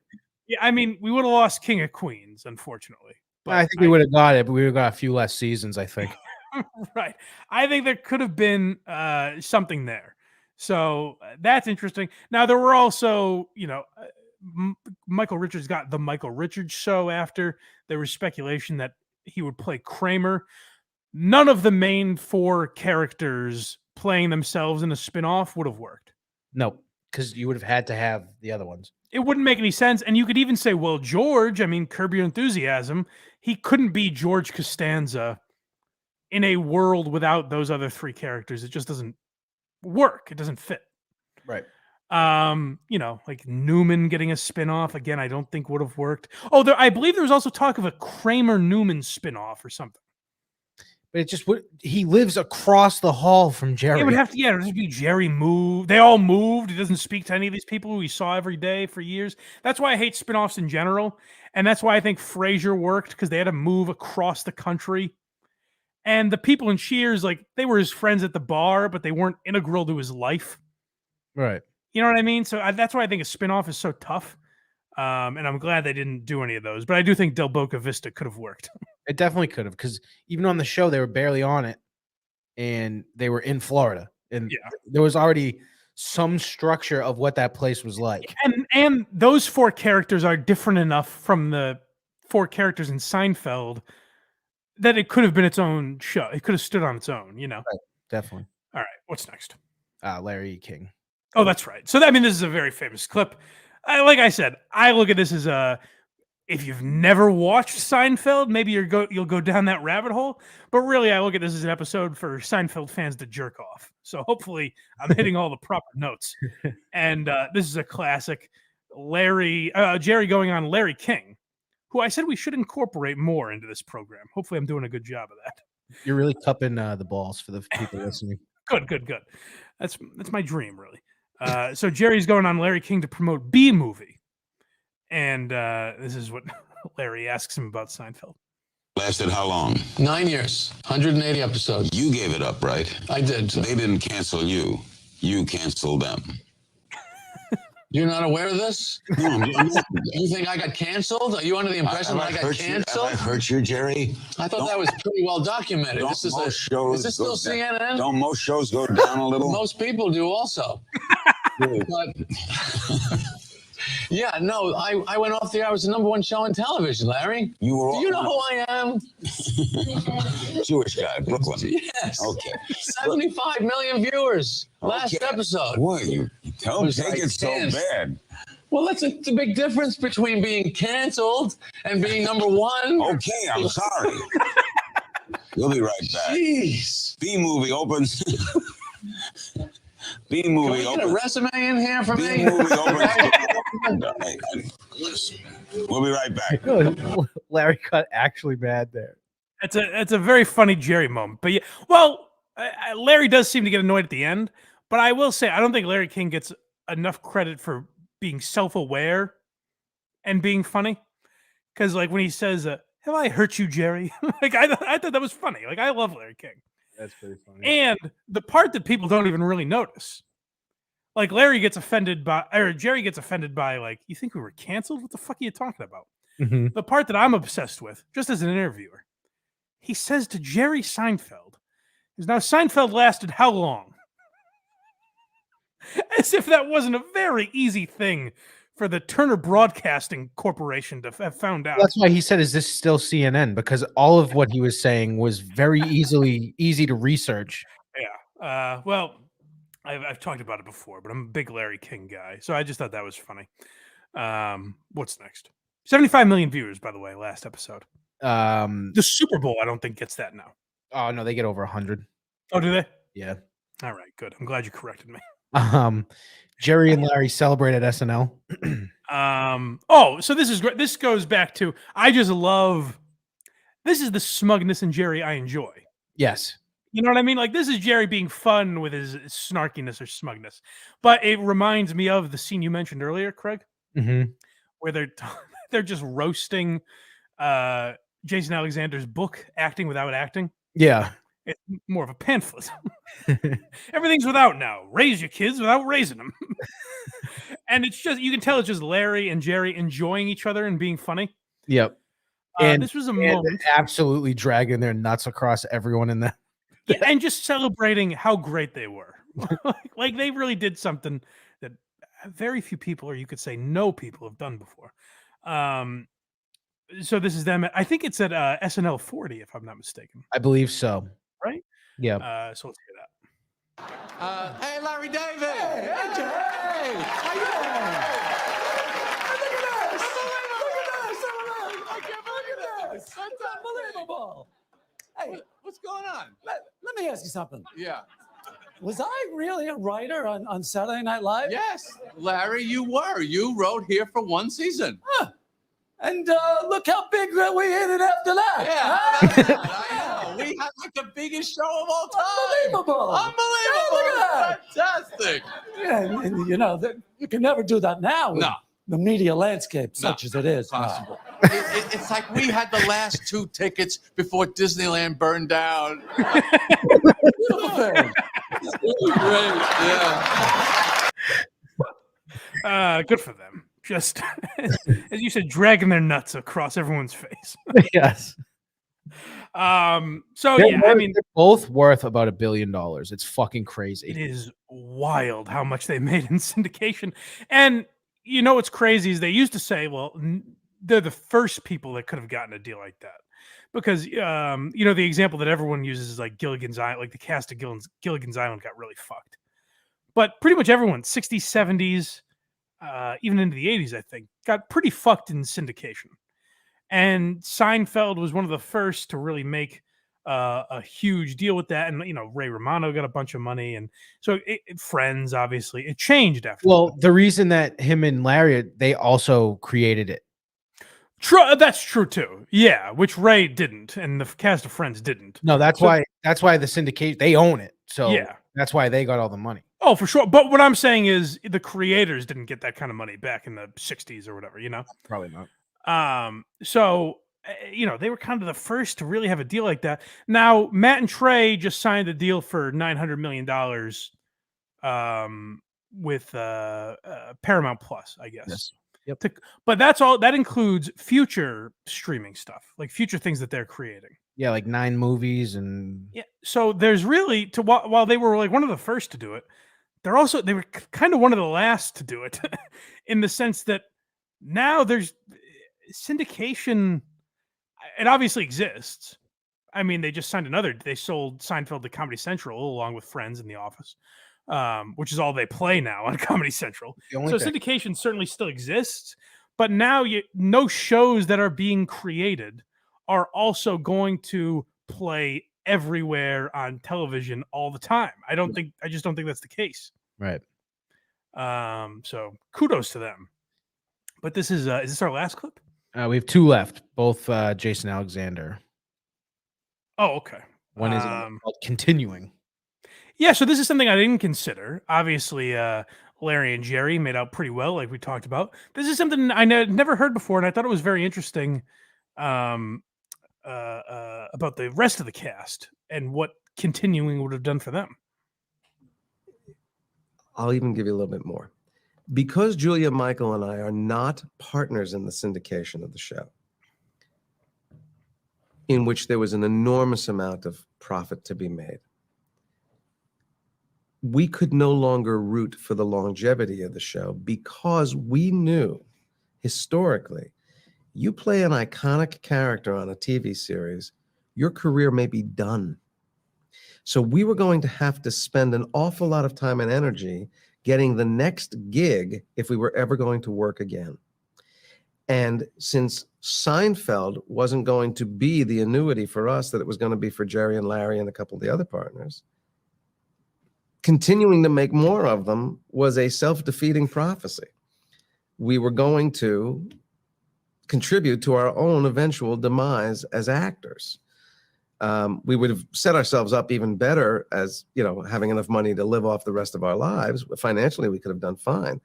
Yeah, I mean, we would have lost King of Queens, unfortunately. But I think we would have got it, but we would have got a few less seasons, I think. Right. I think there could have been something there. So that's interesting. Now, there were also, Michael Richards got the Michael Richards show after. There was speculation that he would play Kramer. None of the main four characters playing themselves in a spinoff would have worked. No, because you would have had to have the other ones. It wouldn't make any sense. And you could even say, well, George, I mean, Curb Your Enthusiasm, he couldn't be George Costanza in a world without those other three characters. It just doesn't work. It doesn't fit. Right. Like Newman getting a spinoff, again, I don't think would have worked. Oh, I believe there was also talk of a Kramer-Newman spinoff or something. But it just would. He lives across the hall from Jerry. It would have to, it would just be Jerry moved. They all moved. He doesn't speak to any of these people who he saw every day for years. That's why I hate spinoffs in general. And that's why I think Frasier worked, because they had to move across the country. And the people in Cheers, like, they were his friends at the bar, but they weren't integral to his life. Right. You know what I mean? So that's why I think a spinoff is so tough. And I'm glad they didn't do any of those. But I do think Del Boca Vista could have worked. It definitely could have, because even on the show, they were barely on it, and they were in Florida, and there was already some structure of what that place was like. And those four characters are different enough from the four characters in Seinfeld that it could have been its own show. It could have stood on its own, Right, definitely. All right, what's next? Larry King. Oh, that's right. So, this is a very famous clip. Like I said, I look at this as if you've never watched Seinfeld, maybe you'll go down that rabbit hole. But really, I look at this as an episode for Seinfeld fans to jerk off. So hopefully I'm hitting all the proper notes. And this is a classic. Jerry going on Larry King, who I said we should incorporate more into this program. Hopefully I'm doing a good job of that. You're really cupping the balls for the people listening. Good. That's my dream, really. So Jerry's going on Larry King to promote B-Movie. And this is what Larry asks him about Seinfeld. Lasted how long? 9 years, 180 episodes. You gave it up, right? I did. They didn't cancel you. You canceled them. You're not aware of this? No, You think I got canceled? Are you under the impression that I got canceled? Have I hurt you, Jerry? I thought that was pretty well documented. Is this still CNN? Don't most shows go down a little? Most people do also. But yeah, no, I went off the air. I was the number one show on television, Larry. Do you know who I am? Jewish guy, Brooklyn. Yes. Okay. 75 million viewers last episode. Boy, you don't take it so bad. Well, that's the big difference between being canceled and being number one. Okay, I'm sorry. We'll be right back. Jeez. B-Movie opens. B-Movie Can we get a resume in here for me? B-Movie opens. We'll be right back. Larry got actually mad there. It's a very funny Jerry moment. But Larry does seem to get annoyed at the end. But I will say, I don't think Larry King gets enough credit for being self-aware and being funny. Because like when he says, "Have I hurt you, Jerry?" Like I thought that was funny. Like I love Larry King. That's pretty funny. And the part that people don't even really notice, Like Larry gets offended by, or Jerry gets offended by, like, you think we were canceled? What the fuck are you talking about? Mhm. The part that I'm obsessed with, just as an interviewer, he says to Jerry Seinfeld, is now Seinfeld lasted how long? As if that wasn't a very easy thing for the Turner Broadcasting Corporation to have found out. That's why he said, "Is this still CNN?" Because all of what he was saying was very easy to research. Yeah. Well, I've talked about it before, but I'm a big Larry King guy, so I just thought that was funny. What's next? 75 million viewers, by the way, last episode. The Super Bowl, I don't think gets that now. Oh no, they get over 100. Oh, do they? Yeah. All right, good. I'm glad you corrected me. Jerry and Larry celebrate at SNL. Oh, so this is great. This goes back to, I just love, this is the smugness in Jerry I enjoy. Yes. You know what I mean? Like, this is Jerry being fun with his snarkiness or smugness. But it reminds me of the scene you mentioned earlier, Craig, Mhm. where they're just roasting Jason Alexander's book, Acting Without Acting. Yeah. It's more of a pamphlet. Everything's without now. Raise your kids without raising them. And it's just, you can tell it's just Larry and Jerry enjoying each other and being funny. Yep. And This was a moment. absolutely dragging their nuts across everyone in the Yeah, and just celebrating how great they were. Like they really did something that very few people, or you could say no people, have done before. So this is them. I think it's at SNL 40, if I'm not mistaken. I believe so. Right? Yeah. So let's hear that. Hey, Larry David. Hey, How you doing? I can't believe this. That's unbelievable. Hey, what's going on? Let me ask you something. Yeah. Was I really a writer on Saturday Night Live? Yes, Larry, you were. You wrote here for one season. Huh. And look how big that we hit it after that. Yeah, Huh? I know. We had like the biggest show of all time. Unbelievable. Unbelievable. Hey, look at that. Fantastic. Yeah, and you know, you can never do that now. With No. The media landscape, such as it is. Possible. It's like we had the last 2 tickets before Disneyland burned down. Beautiful thing. It's really great. Yeah. Good for them. Just as you said, dragging their nuts across everyone's face. Yes. So They're yeah, I mean, they're both worth about $1 billion. It's fucking crazy. it is wild how much they made in syndication. And you know what's crazy is they used to say, well, they're the first people that could have gotten a deal like that. Because you know, the example that everyone uses is like Gilligan's Island, like the cast of Gilligan's Island got really fucked. But pretty much everyone, 60s, 70s, even into the 80s, I think, got pretty fucked in syndication. And Seinfeld was one of the first to really make a huge deal with that. And, you know, Ray Romano got a bunch of money. And so Friends, obviously, it changed after Well, that. the reason that him and Larry, they also created it. True, that's true too. Yeah, which Ray didn't, and the cast of Friends didn't. No, that's So- why the syndicate, they own it. So Yeah. that's why they got all the money. Oh, for sure. But what I'm saying is the creators didn't get that kind of money back in the 60s or whatever, you know? Probably not. So, you know, they were kind of the first to really have a deal like that. Now, Matt and Trey just signed a deal for $900 million with Paramount Plus, I guess. Yes. Yep. But that's all, that includes future streaming stuff, like future things that they're creating. Yeah, like 9 movies and Yeah. So there's really, while they were like one of the first to do it, they were kind of one of the last to do it in the sense that now there's syndication. It obviously exists. I mean, they just signed they sold Seinfeld to Comedy Central along with Friends and The Office, which is all they play now on Comedy Central. The only So thing. syndication certainly still exists, but now no shows that are being created are also going to play everywhere on television all the time. I just don't think that's the case. Right. So kudos to them. But is this our last clip? We have 2 left, both Jason Alexander. Oh, okay. One is called Continuing. Yeah, so this is something I didn't consider. Obviously, Larry and Jerry made out pretty well, like we talked about. This is something I never heard before, and I thought it was very interesting about the rest of the cast and what Continuing would have done for them. I'll even give you a little bit more. Because Julia, Michael, and I are not partners in the syndication of the show, in which there was an enormous amount of profit to be made, we could no longer root for the longevity of the show because we knew historically, you play an iconic character on a TV series, your career may be done. So we were going to have to spend an awful lot of time and energy getting the next gig if we were ever going to work again. And since Seinfeld wasn't going to be the annuity for us that it was going to be for Jerry and Larry and a couple of the other partners, continuing to make more of them was a self-defeating prophecy. We were going to contribute to our own eventual demise as actors. We would have set ourselves up even better as, having enough money to live off the rest of our lives. Financially, we could have done fine.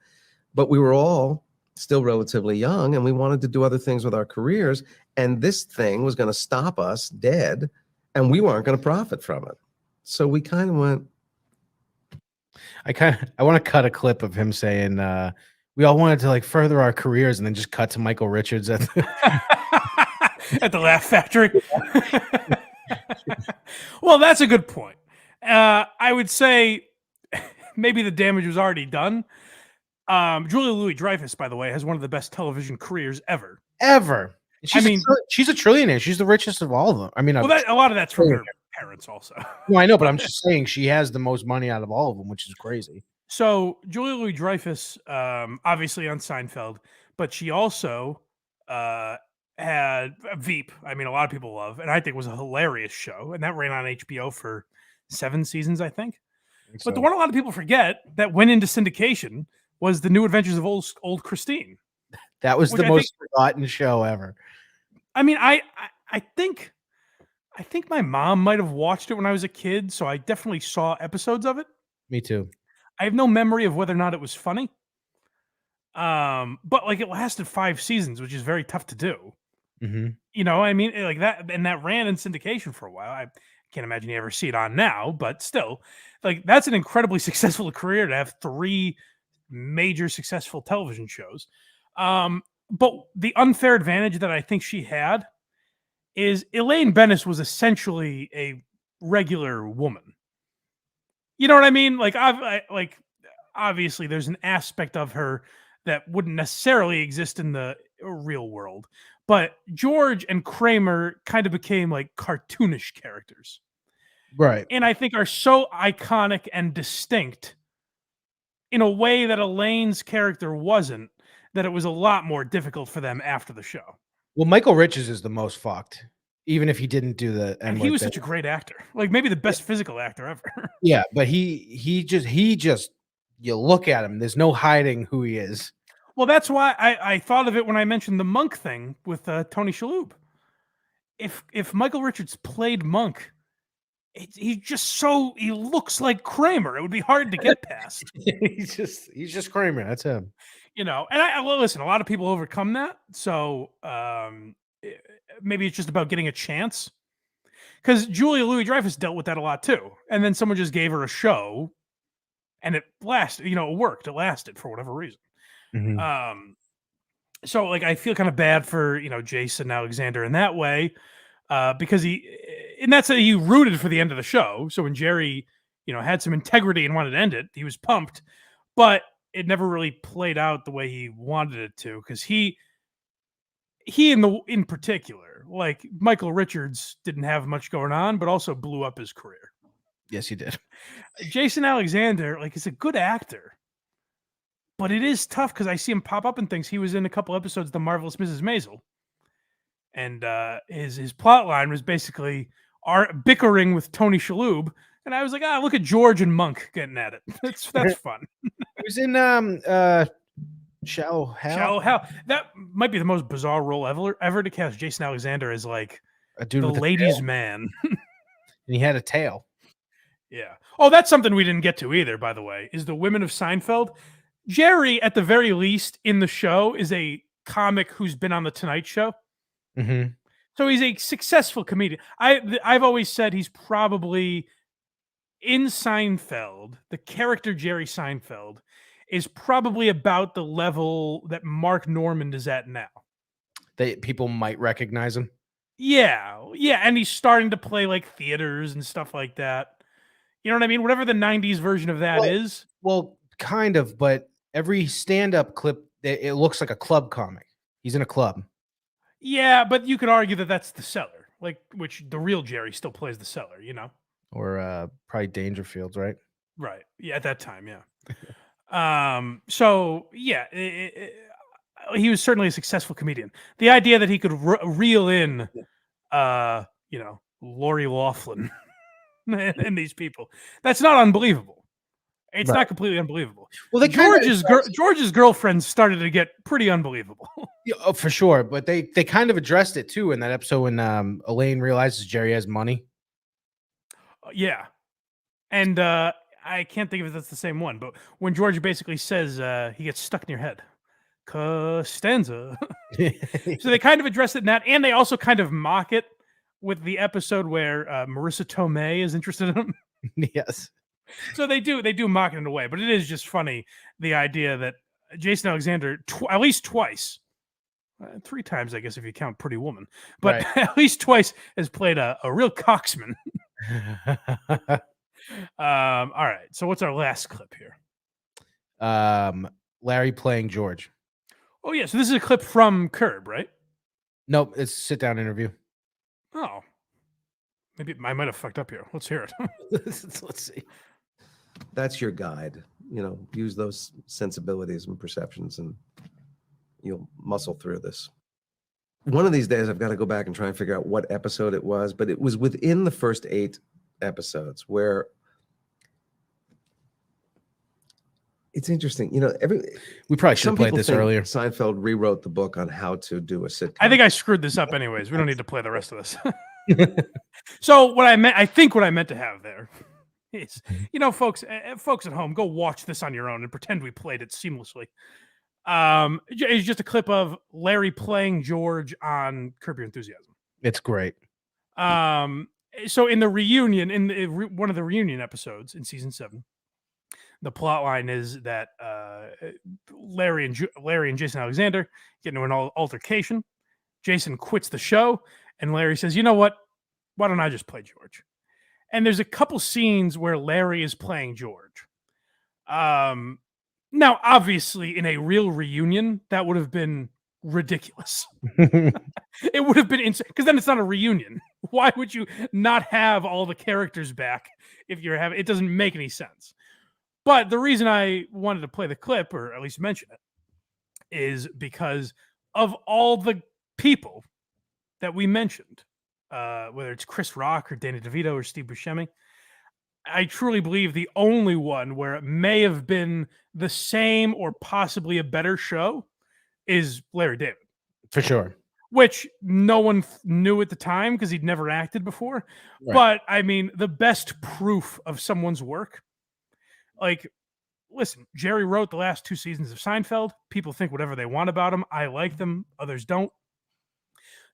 But we were all still relatively young, and we wanted to do other things with our careers. And this thing was going to stop us dead, and we weren't going to profit from it. So we kind of went. I want to cut a clip of him saying, we all wanted to further our careers, and then just cut to Michael Richards at the Laugh Factory. Well, that's a good point. I would say maybe the damage was already done. Julia Louis-Dreyfus, by the way, has one of the best television careers ever. She's a trillionaire. She's the richest of all of them. I mean, a lot of that's from her parents also. No, I know, but I'm just saying she has the most money out of all of them, which is crazy. So Julia Louis-Dreyfus, obviously on Seinfeld, but she also had Veep. I mean, a lot of people love, and I think was a hilarious show, and that ran on HBO for 7 seasons, I think. But the one a lot of people forget that went into syndication was The New Adventures of Old Christine. That was the most forgotten show ever. I mean, I think my mom might have watched it when I was a kid, so I definitely saw episodes of it. Me too. I have no memory of whether or not it was funny. But it lasted 5 seasons, which is very tough to do. Mm-hmm. I mean, that, and that ran in syndication for a while. I can't imagine you ever see it on now, but still, that's an incredibly successful career to have 3 major successful television shows. But the unfair advantage that I think she had is Elaine Bennis was essentially a regular woman. You know what I mean? Obviously there's an aspect of her that wouldn't necessarily exist in the real world, but George and Kramer kind of became cartoonish characters. Right. And I think are so iconic and distinct in a way that Elaine's character wasn't, that it was a lot more difficult for them after the show. Well, Michael Richards is the most fucked, even if he didn't do the. And he was such a great actor, maybe the best physical actor ever. Yeah, but he just you look at him, there's no hiding who he is. Well, that's why I thought of it when I mentioned the Monk thing with Tony Shalhoub. If Michael Richards played Monk, he looks like Kramer. It would be hard to get past. he's just Kramer. That's him. And listen, a lot of people overcome that. So maybe it's just about getting a chance. Because Julia Louis-Dreyfus dealt with that a lot too. And then someone just gave her a show and it lasted, it worked. It lasted for whatever reason. Mm-hmm. So I feel kind of bad for, Jason Alexander in that way. Because he rooted for the end of the show. So when Jerry, had some integrity and wanted to end it, he was pumped, but it never really played out the way he wanted it to. Because he in particular, Michael Richards didn't have much going on, but also blew up his career. Yes, he did. Jason Alexander, is a good actor, but it is tough because I see him pop up in things. He was in a couple episodes of The Marvelous Mrs. Maisel. And his plot line was basically bickering with Tony Shalhoub, and I was like, look at George and Monk getting at it. That's fun. He was in Shallow Hal. Shallow Hal. That might be the most bizarre role ever to cast Jason Alexander as a dude the with ladies' tail. man. And he had a tail. Yeah. Oh, that's something we didn't get to either, by the way, is the women of Seinfeld. Jerry, at the very least, in the show, is a comic who's been on The Tonight Show. Mm-hmm. So he's a successful comedian. I've always said he's probably in Seinfeld, the character Jerry Seinfeld is probably about the level that Mark Normand is at now. People might recognize him. Yeah, and he's starting to play like theaters and stuff like that. You know what I mean? Whatever the '90s version of that is. Well, kind of, but every stand-up clip, it looks like a club comic. He's in a club. Yeah, but you could argue that that's the seller, like which the real Jerry still plays the seller, you know? Or probably Dangerfields, right? Right. Yeah, at that time, yeah. So yeah, he was certainly a successful comedian. The idea that he could reel in, Lori Loughlin and these people, that's not unbelievable. It's Right. not completely unbelievable. Well, they George's girlfriend started to get pretty unbelievable. Yeah, oh, for sure. But they kind of addressed it too in that episode when Elaine realizes Jerry has money. Yeah, and I can't think if that's the same one, but when George basically says he gets stuck in your head, Costanza. So they kind of address it in that, and they also kind of mock it with the episode where Marissa Tomei is interested in him. Yes. So they do mock it in a way, but it is just funny, the idea that Jason Alexander at least twice, 3 times, I guess, if you count Pretty Woman, but Right. at least twice has played a real coxman. All right. So what's our last clip here? Larry playing George. Oh yeah. So this is a clip from Curb, right? Nope, it's a sit-down interview. Oh, maybe I might have fucked up here. Let's hear it. Let's see. That's your guide. Use those sensibilities and perceptions, and you'll muscle through this. One of these days, I've got to go back and try and figure out what episode it was, but it was within the first 8 episodes where it's interesting. We probably should some have played people this think earlier. Seinfeld rewrote the book on how to do a sitcom. I think I screwed this up anyways. We don't need to play the rest of this. So what I meant to have there is, folks at home, go watch this on your own and pretend we played it seamlessly. It's just a clip of Larry playing George on Curb Your Enthusiasm. It's great. So in the reunion, one of the reunion episodes in season 7, the plot line is that Larry and Jason Alexander get into an altercation. Jason quits the show, and Larry says, "You know what? Why don't I just play George?" And there's a couple scenes where Larry is playing George. Now, obviously, in a real reunion, that would have been ridiculous. It would have been insane, because then it's not a reunion. Why would you not have all the characters back if you're having? It doesn't make any sense. But the reason I wanted to play the clip, or at least mention it, is because of all the people that we mentioned, whether it's Chris Rock or Danny DeVito or Steve Buscemi, I truly believe the only one where it may have been the same or possibly a better show is Larry David. For sure. Which no one knew at the time because he'd never acted before. Right. But I mean, the best proof of someone's work, like, listen, Jerry wrote the last 2 seasons of Seinfeld. People think whatever they want about him. I like them. Others don't.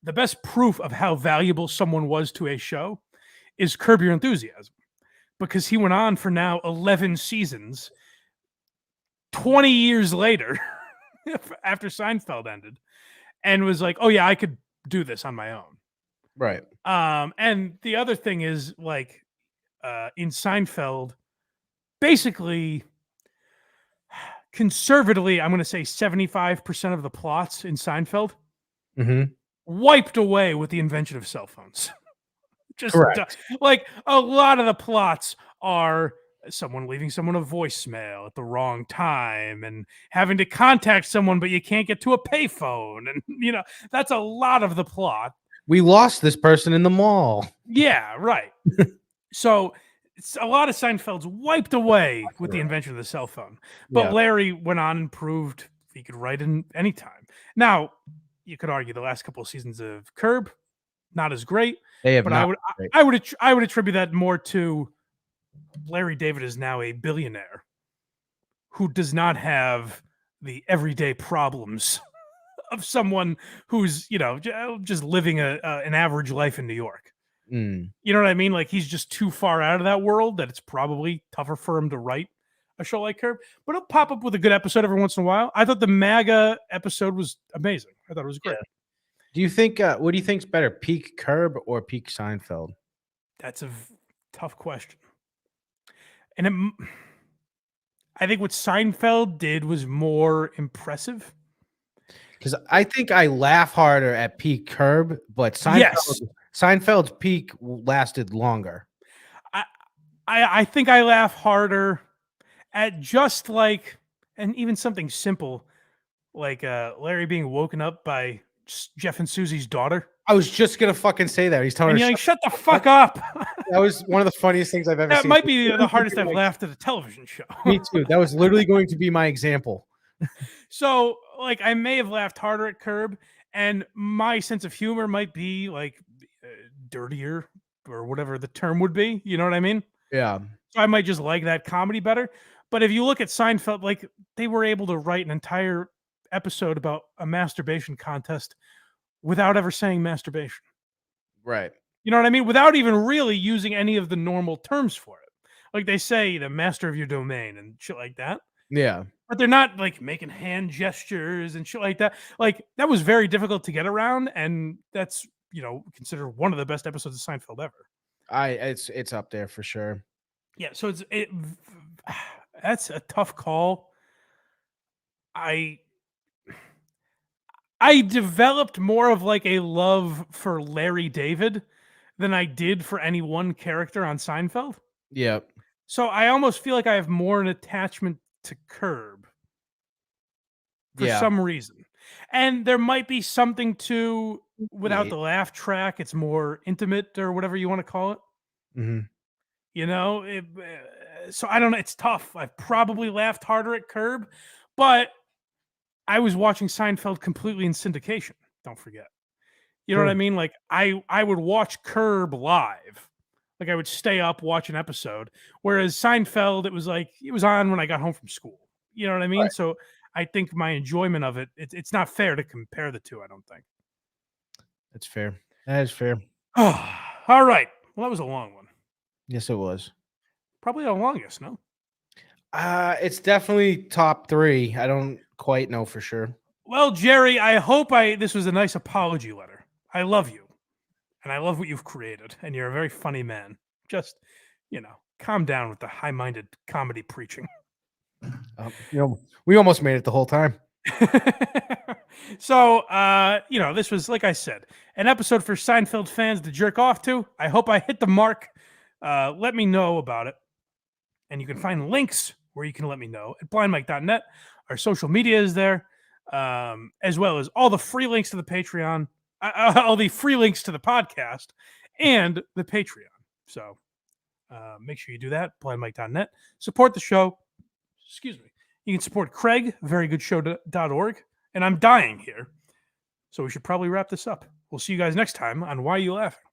The best proof of how valuable someone was to a show is Curb Your Enthusiasm, because he went on for now 11 seasons, 20 years later, after Seinfeld ended, and was like, "Oh yeah, I could do this on my own." Right. And the other thing is, like, in Seinfeld, basically, conservatively, I'm going to say 75% of the plots in Seinfeld wiped away with the invention of cell phones. Just Correct. like a lot of the plots are someone leaving someone a voicemail at the wrong time and having to contact someone, but you can't get to a payphone. And, that's a lot of the plot. We lost this person in the mall. Yeah, right. So it's a lot of Seinfeld's wiped away with the invention of the cell phone. But Yeah. Larry went on and proved he could write in any time. Now, you could argue the last couple of seasons of Curb, not as great. They have but not I would attribute that more to Larry David is now a billionaire who does not have the everyday problems of someone who's just living an average life in New York. Mm. You know what I mean? Like he's just too far out of that world that it's probably tougher for him to write a show like Curb. But he'll pop up with a good episode every once in a while. I thought the MAGA episode was amazing. I thought it was great. Do you think? What do you think's better, peak Curb or peak Seinfeld? That's a tough question. And I think what Seinfeld did was more impressive. Because I think I laugh harder at peak Curb, but Seinfeld's peak lasted longer. I think I laugh harder at just like, and even something simple like Larry being woken up by Jeff and Susie's daughter. I was just gonna fucking say that. He's telling And her, you're like, shut the fuck up. That was one of the funniest things I've ever That seen. might be the hardest I've laughed at a television show. Me too. That was literally going to be my example. So, like, I may have laughed harder at Curb, and my sense of humor might be like dirtier or whatever the term would be. You know what I mean? Yeah. So I might just like that comedy better. But if you look at Seinfeld, like they were able to write an entire episode about a masturbation contest without ever saying masturbation. Right. You know what I mean? Without even really using any of the normal terms for it. Like they say, the master of your domain and shit like that. Yeah. But they're not like making hand gestures and shit like that. Like that was very difficult to get around. And that's, considered one of the best episodes of Seinfeld ever. It's up there for sure. Yeah. So that's a tough call. I developed more of like a love for Larry David than I did for any one character on Seinfeld. Yep. So I almost feel like I have more an attachment to Curb for some reason. And there might be something to, without the laugh track, it's more intimate or whatever you want to call it. Mm-hmm. So I don't know. It's tough. I've probably laughed harder at Curb, but I was watching Seinfeld completely in syndication. Don't forget. You know what I mean? Like I would watch Curb live. Like I would stay up, watch an episode. Whereas Seinfeld, it was on when I got home from school. You know what I mean? Right. So I think my enjoyment of it's not fair to compare the two, I don't think. That's fair. That is fair. All right. Well, that was a long one. Yes, it was. Probably the longest, no? It's definitely top 3. I don't quite know for sure. Well, Jerry, I hope this was a nice apology letter. I love you. And I love what you've created. And you're a very funny man. Just, calm down with the high-minded comedy preaching. We almost made it the whole time. So, this was, like I said, an episode for Seinfeld fans to jerk off to. I hope I hit the mark. Let me know about it. And you can find links where you can let me know at blindmike.net. Our social media is there, as well as all the free links to the Patreon, all the free links to the podcast, and the Patreon. So make sure you do that, blindmike.net. Support the show. Excuse me. You can support Craig, verygoodshow.org. And I'm dying here. So we should probably wrap this up. We'll see you guys next time on Why Are You Laughing?